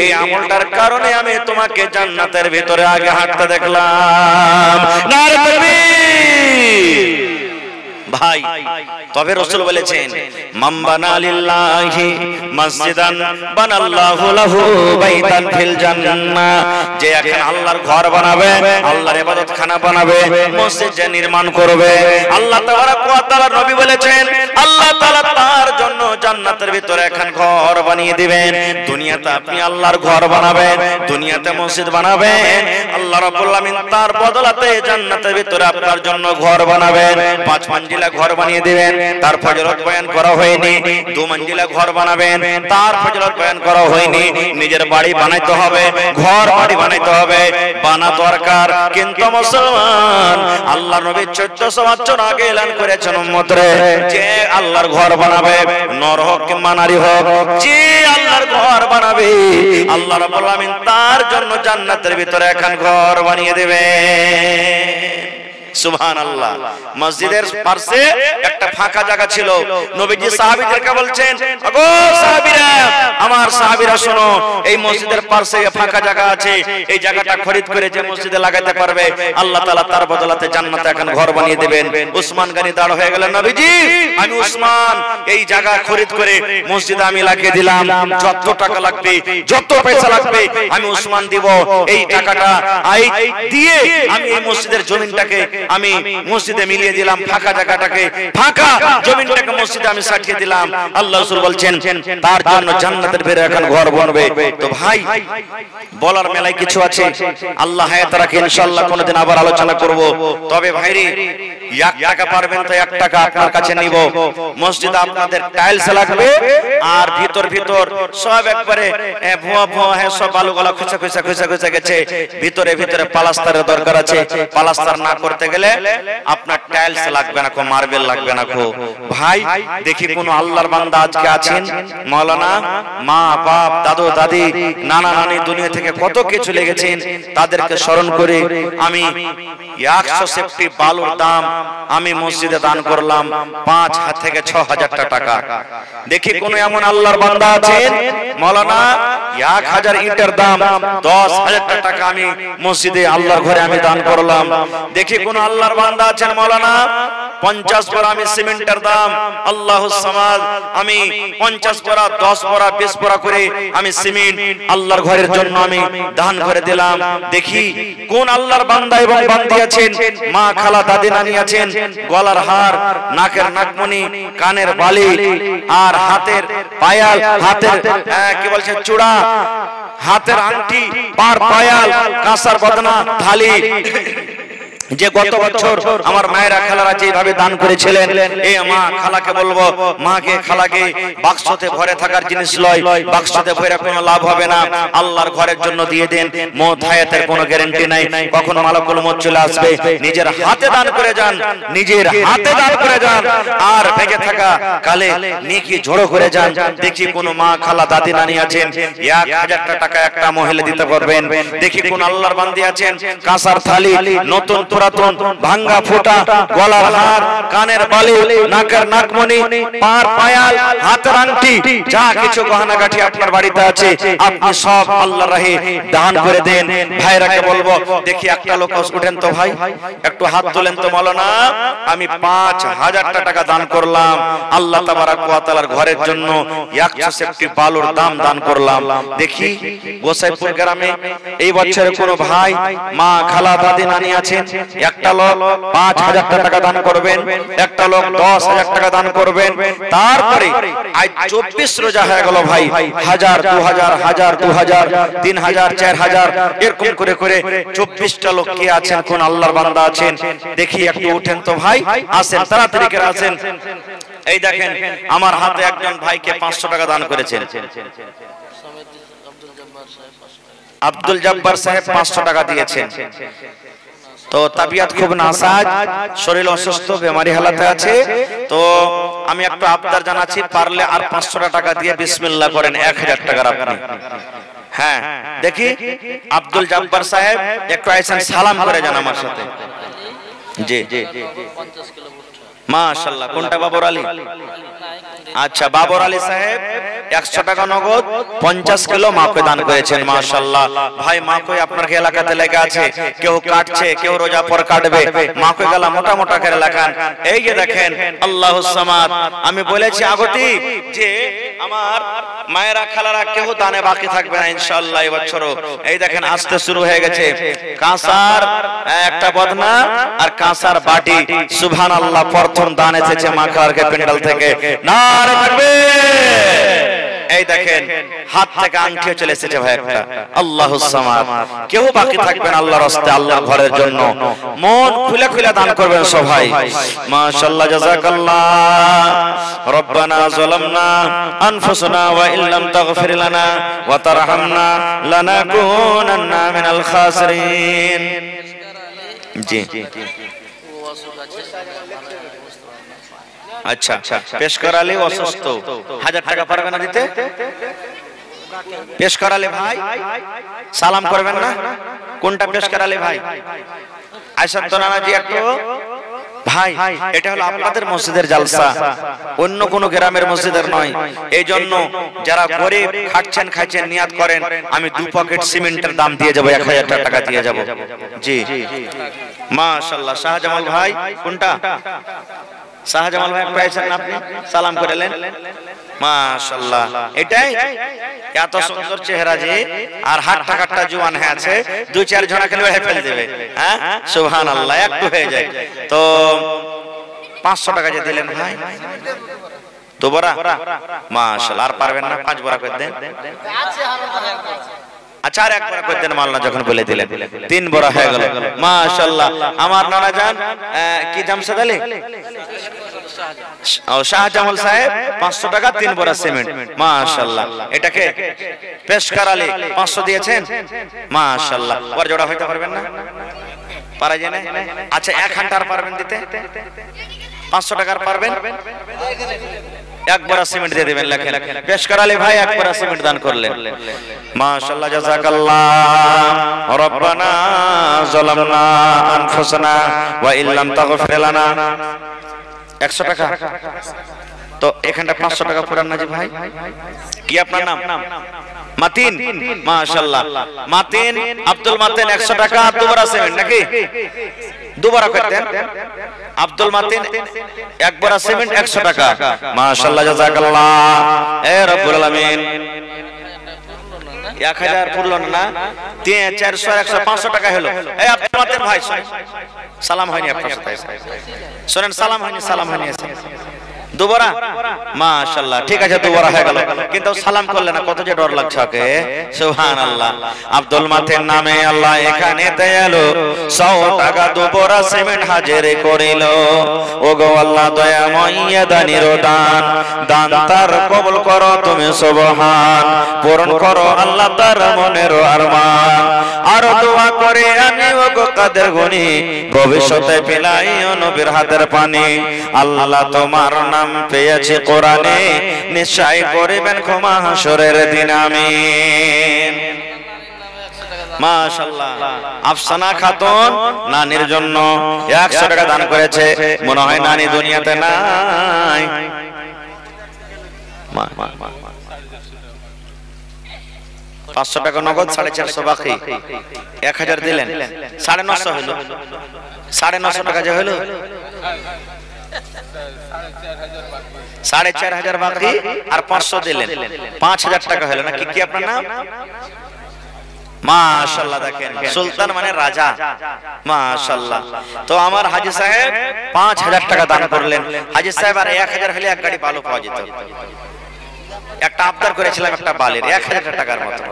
[SPEAKER 1] এই আমলটার কারণে আমি তোমাকে জান্নাতের ভিতরে আগে হাঁটতে দেখলাম। নারে তাকবীর। ভাই, তবে রাসূল বলেছেন, মান বানা লিল্লাহি মসজিদান বানাল্লাহু লাহু বাইতান ফিল জান্নাহ, যে এখন আল্লাহর ঘর বানাবে, আল্লাহর ইবাদতখানা বানাবে, মসজিদ যে নির্মাণ করবে, আল্লাহ তাবারক ওয়া তাআলা নবী বলেছেন, আল্লাহ তাআলা তার জন্য জান্নাতের ভিতরে এখন ঘর বানিয়ে দিবেন। দুনিয়াতে আপনি আল্লাহর ঘর বানাবেন, দুনিয়াতে মসজিদ বানাবেন, আল্লাহ রাব্বুল আলামিন তার বদলাতে জান্নাতের ভিতরে আপনার জন্য ঘর বানাবেন, 5 মঞ্জিলা ঘর বানিয়ে দিবেন। তার ফজিলত বয়ান করা হয়নি। 2 মঞ্জিলা ঘর বানাবেন, তার ফজিলত বয়ান করা হয়নি। নিজের বাড়ি বানাইতে হবে, ঘর বাড়ি বানাইতে হবে, বানা দরকার। কিন্তু মুসলমান, আল্লাহর নবী 1400 বছর আগে এলান করেছেন উম্মতরে, যে আল্লাহর ঘর বানাবে, নর হোক কিংবা নারী হোক, যে আল্লাহর ঘর বানাবে, আল্লাহ রাব্বুল আলামিন তার জন্য জান্নাতের ভিতরে এখন ঘর বানিয়ে দেবে। সুবহানাল্লাহ। মসজিদের পাশে একটা ফাঁকা জায়গা ছিল। নবীজি সাহাবীদেরকে বলছেন, ওগো সাহাবীরা, আমার সাহাবীরা শোনো, এই মসজিদের পাশে ফাঁকা জায়গা আছে, এই জায়গাটা খরিদ করে যে মসজিদে লাগাতে পারবে, আল্লাহ তাআলা তার বদলাতে জান্নাতে এখন ঘর বানিয়ে দিবেন। উসমান গনি দাঁড় হয়ে গেলেন, নবীজি আমি উসমান, এই জায়গা খরিদ করে মসজিদে আমি লাগিয়ে দিলাম, যত টাকা লাগবে, যত পয়সা লাগবে আমি উসমান দিব। এই টাকাটা দিয়ে আমি এই মসজিদের জমিনটাকে আমি মসজিদে মিলিয়ে দিলাম, ফাঁকা জায়গাটাকে, ফাঁকা জমিনটাকে মসজিদে আমি সাটিয়ে দিলাম। আল্লাহ রাসূল বলছেন তার জন্য জান্নাতের ভিতরে এখন ঘর বানাবে। তো ভাই, বলার মেলায় কিছু আছে, আল্লাহ হায়াত রাখে, ইনশাআল্লাহ কোনদিন আবার আলোচনা করব। তবে ভাইরে, 1 টাকা পারবেন তো 1 টাকা আপনার কাছে নিব। মসজিদে আপনাদের টাইলস লাগবে, আর ভিতর সব একবারে ভুয়া ভুয়া, সব বালুগুলা খোঁচা গেছে, ভিতরে প্লাস্টারের দরকার আছে। প্লাস্টার না করতে গেলে আপনার টাইলস লাগবে না, মার্বেল লাগবে না। ভাই দেখি কোন আল্লাহর বান্দা আজকে আছেন, মাওলানা মা বাপ দাদু দাদি নানা নানি দুনিয়া থেকে কত কিছু লেগেছেন, তাদেরকে স্মরণ করে আমি 100 সেফটি বালুর দাম আমি মসজিদে দান করলাম 5 থেকে 6000 টাকা। দেখি কোন এমন আল্লাহর বান্দা আছেন, মাওলানা 1000 ইটের দাম 10000 টাকা আমি মসজিদে আল্লাহর ঘরে আমি দান করলাম। দেখি কোন আল্লাহর বান্দা আছেন, মাওলানা 50 পরা আমি সিমেন্টের দাম আল্লাহুস সামাদ আমি 50 পরা 10 পরা 20 পরা করে আমি সিমেন্ট আল্লাহর ঘরের জন্য আমি দান করে দিলাম। দেখি কোন আল্লাহর বান্দা এবং বান্দি আছেন, মা খালা দাদি নানি আছেন, গলার হার, নাকের নাকমণি, কানের বালি, আর হাতের পায়াল, হাতের কি বলছে চূড়া, হাতের আংটি, পার পায়াল, কাঁসার বদনা, থালি, যে গত বছর আমার মায়েরা খালারা যেভাবে দান করেছিলেন, এই মা খালাকে বলবো, মাকে খালাকে বাক্সতে ভরে থাকার জিনিস লয়, বাক্সতে ভরে কোনো লাভ হবে না, আল্লাহর ঘরের জন্য দিয়ে দেন। মওত হায়াতের কোনো গ্যারান্টি নাই, কখন মালাকুল মওত চলে আসবে। নিজের হাতে দান করে যান, নিজের হাতে দান করে যান, আর বেঁচে থাকা কালে নেকি ঝড়ো করে যান। দেখি কোন মা খালা দাদি নানি আছেন, 1000 টাকা একটা মহিলা দিতে পারবেন। দেখি কোন আল্লাহর বান্দি আছেন, কাঁসার থালি, নতুন পুরাতন, ভাঙ্গা ফোটা, গলার হার, কানের বালি, নাকের নাকমণি, পার পায়াল, হাতের আংটি, যা কিছু গহনাগাটি আপনার বাড়িতে আছে আপনি সব আল্লাহর রাহে দান করে দেন। ভাইরাকে বলবো, দেখি একটা লোক উঠেন তো ভাই, একটু হাত তোলেন তো, মাওলানা আমি 5000 টাকা দান করলাম আল্লাহ তাবারাক ওয়া তাআলার ঘরের জন্য, 100 সেফটি বালুর দাম দান করলাম। দেখি গোসাইপুর গ্রামে এই বছরে কোন ভাই মা খালা দাদি নানি আছেন, একটা লোক 5000 টাকা দান করবেন, একটা লোক 10000 টাকা দান করবেন। তারপরে আজ 24 রোজা হয়ে গেল ভাই, 1000 2000 1000 2000 3000 4000 এরকম করে করে 24টা লোক কি আছেন, কোন আল্লাহর বান্দা আছেন, দেখি একটু উঠেন তো ভাই, আসেন তাড়াতাড়ি করে আসেন। এই দেখেন আমার হাতে একজন ভাইকে 500 টাকা দান করেছেন, আব্দুল জব্বার সাহেব 500 টাকা দিয়েছেন। তো তাবিয়াত খুব নাসাজ, শরীর অসুস্থ, বেমারি হালাতে আছে। তো আমি একটু আবদার জানাচ্ছি, পারলে আর 500 টাকা দিয়ে বিসমিল্লাহ করেন 1000 টাকার আপনি। হ্যাঁ দেখি আব্দুল জব্বার সাহেব একটু আইসেন, সালাম করে যান আমার সাথে। জি মাশাআল্লাহ। কোনটা বাবর আলী? আচ্ছা, বাবর আলী সাহেব 100 টাকা নগদ 50 কিলো মাকে দান করেছেন। মাশাআল্লাহ ভাই, মাকে আপনার এলাকাতে লেগে আছে, কেউ কাটছে, কেউ রোজা পর কাটবে, মাকে গলা মোটা মোটা করে লাগান। এই যে দেখেন আল্লাহুস সামাদ, আমি বলেছি আগতি যে আমার মায়েরা খালারা কেউ দানে বাকি থাকবে না ইনশাআল্লাহ এই বছরও। এই দেখেন আসতে শুরু হয়ে গেছে, কাঁসার একটা বদনা আর কাঁসার বাটি। সুবহানাল্লাহ, প্রথম দান এসেছে মা খালারকে প্যান্ডেল থেকে। নারে তাকবীর। এই দেখেন হাত থেকে আংটিও চলে এসেছে ভাই একটা। আল্লাহুস সামাদ। কেউ বাকি থাকবেন আল্লাহর রাস্তায়, আল্লাহর ঘরের জন্য মন খুলে খুলে দান করবেন সবাই। মাশাআল্লাহ, জাযাকাল্লাহ। রব্বানা যালামনা আনফুসানা ওয়া ইল্লাম তাগফির লানা ওয়া তারহামনা লানাকুনান্না মিনাল খাসিরিন। জি আচ্ছা, পেশ করালে অসুস্থ, 1000 টাকা পারবে না দিতে? পেশ করালে ভাই সালাম করবেন না? কোনটা পেশ করালে ভাই? আয়শা তো নানাজি একটু ভাই, এটা হলো আপনাদের মসজিদের জালসা, অন্য কোন গ্রামের মসজিদের নয়। এই জন্য যারা গরিব খাচ্ছেন খাচ্ছেন নিয়াত করেন, আমি 2 পকেট সিমেন্টের দাম দিয়ে যাব, 1000 টাকা দিয়ে যাব। জি মাশাআল্লাহ। শাহজামাল ভাই কোনটা? শাহজামাল ভাই পেয়েছেন না আপনি? সালাম করলেন, মাশাআল্লাহ। এটাই এত সুন্দর চেহারা যে, আর হাত টাকাটা জোয়ান হয়ে আছে, 2-4 জনা খেলে ফেলে দেবে। হ্যাঁ সুবহানাল্লাহ, একটু হয়ে যায় তো। 500 টাকা যে দিলেন ভাই, 2 বড়া, মাশাআল্লাহ। আর পারবেন না? 5 বড়া করে দেন। আচ্ছা, আর 1 বড়া করে দেন। মালনা যখন বলে দিলেন 3 বড়া হয়ে গেল, মাশাআল্লাহ। আমার নানা জান কি জামশেদ আলী ও শাহজামাল সাহেব 500 টাকা 3 বড়া সিমেন্ট, মাশাআল্লাহ। এটাকে পেশ করালে 500 দিয়েছেন, মাশাআল্লাহ। ওর জোড়া হইতে পারবেন না? পারা যায় না? আচ্ছা, 1 ঘন্টার পারবেন দিতে? 500 টাকার পারবেন? 1 বড়া সিমেন্ট দিয়ে দিবেন। লেখেন, পেশ করালে ভাই 1 বড়া সিমেন্ট দান করলেন, মাশাআল্লাহ, জাযাকাল্লাহ। রব্বানা যালামনা আনফুসানা ওয়া ইল্লাম তাগফির লানা। 100 টাকা তো এখানটা 500 টাকা পুরান না জি ভাই? কি আপনার নাম? মাতিন, মাশাআল্লাহ। মাতিন, আব্দুল মাতিন। 100 টাকা 2 বড়া সিমেন্ট নাকি? 2 বড়া করতেন আব্দুল মাতিন, 1 বড়া সিমেন্ট 100 টাকা, মাশাআল্লাহ, জাযাকাল্লাহ। এ রব্বুল আলামিন, 1000 পুরলো না? 3, 400, 100, 500 টাকা হলো। এই আব্দুল মাতিন ভাই, সালাম হয়নি আপনার সাথে? শুনেন, সালাম হয়নি, সালাম হয়নি। 2 বড়া, মাশাআল্লাহ। ঠিক আছে, 2 বড়া হয়ে গেল, কিন্তু সালাম করলে না, কত যে ডর লাগছে ওকে। সুবহানাল্লাহ। আব্দুল মাতিন নামে আল্লাহ এখানে এলো, 100 টাকা 2 বড়া সিমেন্ট হাজির করিল। ওগো আল্লাহ দয়াময় দানির দান, দান তার কবুল করো তুমি সুবহান, পূরণ করো আল্লাহ তার মনের আরমান। আর দোয়া করে আমি ওগো কাদের গুনি, ভবিষ্যতে পিলাইও নবীর হাতের পানি। আল্লাহ তোমার নাম পেয়েছি কোরআনে, নিশ্চয় করিবেন ক্ষমা হাসরের দিন, আমিন। মাশাআল্লাহ। আফসানা খাতুন নানির জন্য 100 টাকা দান করেছে, মনে হয় নানি দুনিয়াতে নাই। 500 টাকা নগদ, 450 বাকি, 1000 দিলেন, 950 হলো। 950 টাকা যে হলো, 4500 বাকি, আর 500 দিলেন, 5000 টাকা হলো নাকি? কি আপনার নাম? মাশাআল্লাহ। দেখেন, সুলতান মানে রাজা, মাশাআল্লাহ। তো আমার হাজী সাহেব 5000 টাকা দান করলেন। হাজী সাহেব আর 1000 হলে 1 গাড়ি বালু পাওয়া যেত। একটা আবদার করেছিলাম একটা বালির, 1000 টাকার মতো।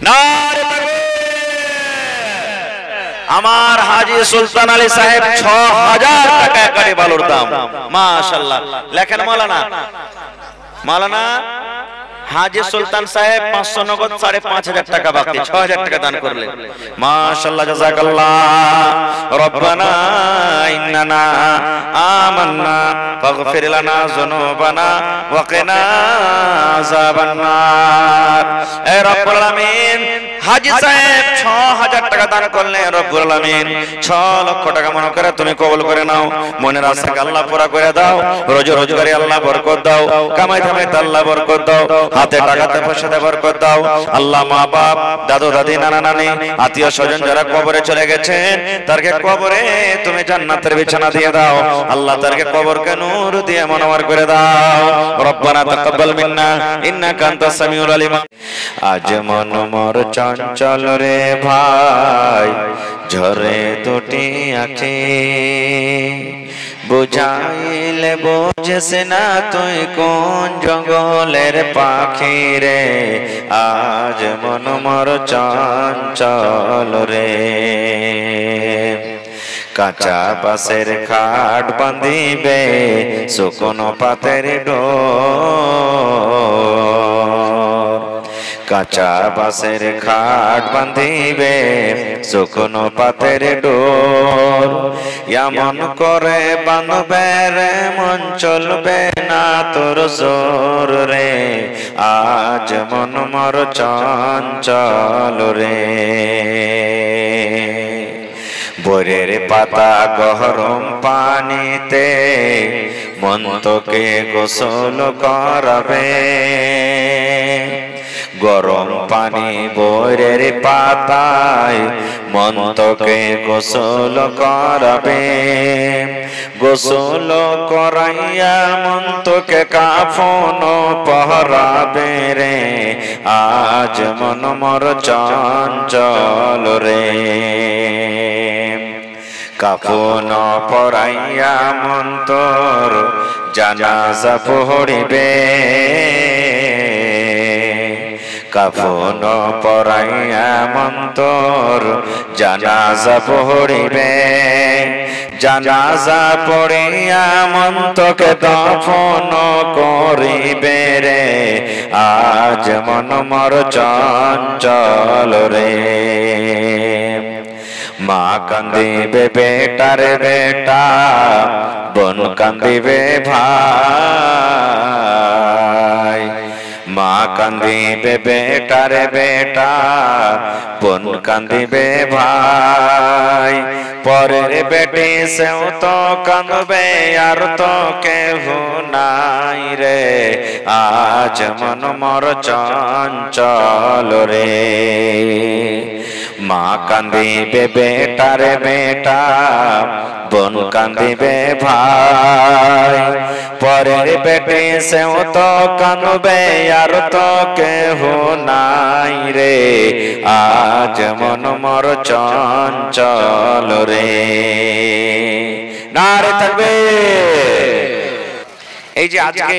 [SPEAKER 1] নারে তাকবীর। আমার হাজী সুলতান আলী সাহেব 6000 টাকা 1 গাড়ি বালুর দাম, মাশাআল্লাহ। লেখেন মাওলানা, মাওলানা হাজী সুলতান সাহেব 500 নগদ, 5500 টাকা বাকি, 6000 টাকা দান করলেন, মাশাআল্লাহ, জাযাকাল্লাহ। রব্বানা ইন্নানা আমান্না ফাগফির লানা যুনুবানা ওয়া কিনা আযাবান নার। এ রব্বুল আলামিন, হাজী সাহেব 6000 টাকা দান করলেন। রব্বুল আলামিন 6 লক্ষ টাকা মনে করে তুমি কবুল করে নাও। মনের আশাকে আল্লাহ পুরা করে দাও, রোজগারে আল্লাহ বরকত দাও, কামাই ধামাইতে আল্লাহ বরকত দাও, হাতে টাকাতে পয়সাতে বরকত দাও। আল্লাহ মা বাপ, দাদু দাদি, নানা নানি, আত্মীয় স্বজন যারা কবরে চলে গেছেন, তারকে কবরে তুমি জান্নাতের বিছানা দিয়ে দাও। আল্লাহ তারকে কবরকে নূর দিয়ে মনোয়ার করে দাও। রব্বানা তাকাব্বাল মিন্না ইন্নাকা আনতাস সামিউল আলিম। আজ মন মোর চঞ্চল রে ভাই, ঝরে দুটি আঁখি, বুঝাইলে বুঝিস না তুই কোন জঙ্গলের পাখি রে, আজ মন মোর চঞ্চল রে। কাঁচা বাঁশের খাট বাঁধিবে শুকনো পাতের ডোর, কাঁচা বাঁশের খাট বাঁধিবে শুকনো পাতের ডোর। এমন করে বাঁধবে রে মন চলবে না তোর জোর রে, আজ মন মোর চঞ্চল রে। বরের পাতা গরম পানিতে মন তোকে গোসল করাবে, গরম পানি বরের পাতায় মন তোকে গোসল করাবে। গোসল করাইয়া মন তোকে কাফন পহরাবে রে, আজ মন মোর চঞ্চল রে। কাফন পরাইয়া মন তোর জানাজা পড়িবে, কাফন পরাইয়া মন তোর জানাজা পড়িবে। জানাজা পড়িয়া মন তোকে দফন করিবে রে, আজ মন মোর চঞ্চল রে। মা কান্দিবে বেটার বেটা, বোন কান্দিবে ভাই। মা কান্দিবে বেটার বেটা, বোন কান্দিবে ভাই। পরের বেটি সেও তো কাঁদবে আর তো কেহ নাই রে, আজ মন মোর চঞ্চল রে। মা কান্দিবে বেটার বেটা, বোন কান্দিবে ভাই। পরের বেটি সেও তো কাঁদবে আর তো কেহ নাই রে, আজ মন মোর চঞ্চল রে। নারে তাকবীর। এই যে আজকে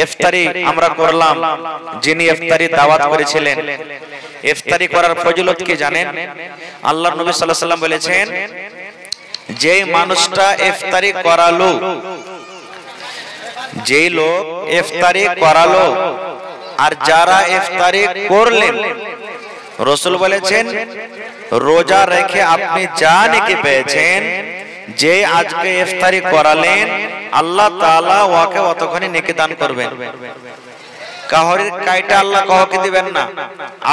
[SPEAKER 1] ইফতারি আমরা করলাম, যিনি ইফতারি দাওয়াত করেছিলেন, ইফতারি করার ফজিলত কি জানেন? আল্লাহর নবী সাল্লাল্লাহু আলাইহি ওয়াসাল্লাম বলেছেন, যে মানুষটা ইফতারি করালো, যে লোক ইফতারি করালো আর যারা ইফতারি করলেন, রাসূল বলেছেন রোজা রেখে আপনি যা নেকি পেয়েছেন, যে আজকে ইফতারি করালেন আল্লাহ তাআলা ওয়াকে অতখানি নেকি দান করবেন। কাহরির কাইটা আল্লাহ কাউকে দিবেন না,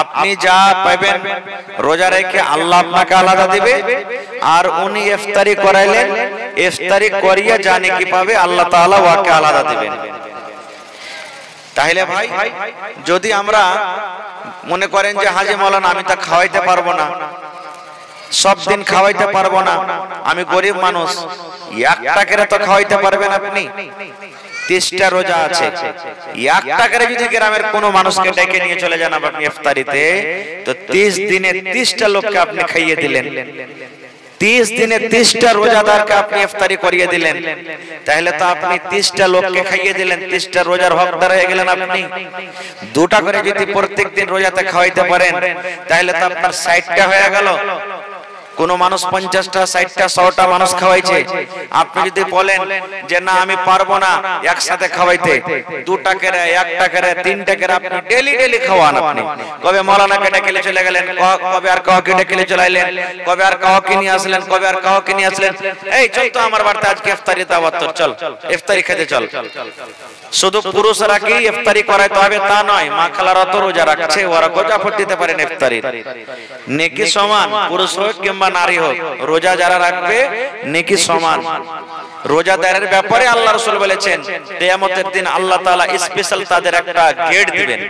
[SPEAKER 1] আপনি যা পাবেন রোজা রেখে আল্লাহ আপনাকে আলাদা দিবে, আর উনি ইফতারি করাইলেন, ইফতারি করিয়া যা নেকি পাবে আল্লাহ তাআলা ওয়াকে আলাদা দিবেন। তাহলে ভাই, যদি আমরা মনে করেন যে হাজী মাওলানা আমি তা খাওয়াইতে পারবো না, সব দিন খাওয়াইতে পারবো না, আমি গরিব মানুষ, একটা করে তো খাওয়াইতে পারবেন আপনি। 30টা রোজা আছে, একটা করে যদি গ্রামের কোনো মানুষকে ডেকে নিয়ে চলে যান আপনি ইফতারিতে, তো 30 দিনে 30টা লোককে আপনি খাইয়ে দিলেন। 30 দিনে 30টা রোজাদারকে আপনি ইফতারি করিয়ে দিলেন, তাহলে তো আপনি 30টা লোককে খাইয়ে দিলেন, 30টা রোজার হকদার হয়ে গেলেন আপনি। দুটা করে যদি প্রত্যেকদিন রোজাতে খাওয়াইতে পারেন, তাহলে তো আপনার 60টা হয়ে গেল। কোন মানুষ 50টা 60টা 100টা মানুষ খাওয়াইছে, আপনি যদি বলেন যে না আমি পারবো না একসাথে খাওয়াইতে, দুটা করে, একটা করে, তিনটা করে আপনি ডেলি ডেলি খাওয়ান। আপনি কবে মাওলানাকে ডেকে চলে গেলেন, কবে আর কাউকে ডেকে চলে আইলেন, কবে আর কাউকে নিয়ে আসলেন, কবে আর কাউকে নিয়ে আসলেন, এই চল তো আমার বাড়িতে আজকে ইফতারি দাওয়াত, তোর চল ইফতারি খেতে চল। শুধু পুরুষরা কি ইফতারি করাইতে হবে তা নয়, মা খালারা তো রোজা রাখছে, ওরা গোজাফর দিতে পারেন ইফতারির। নেকি সমান, পুরুষ হোক কিংবা নারী হোক, রোজা যারা রাখবে নেকি সমান। রোজাদারের ব্যাপারে আল্লাহ রাসূল বলেছেন কিয়ামতের দিন আল্লাহ তাআলা স্পেশাল তাদের একটা গেট দিবেন।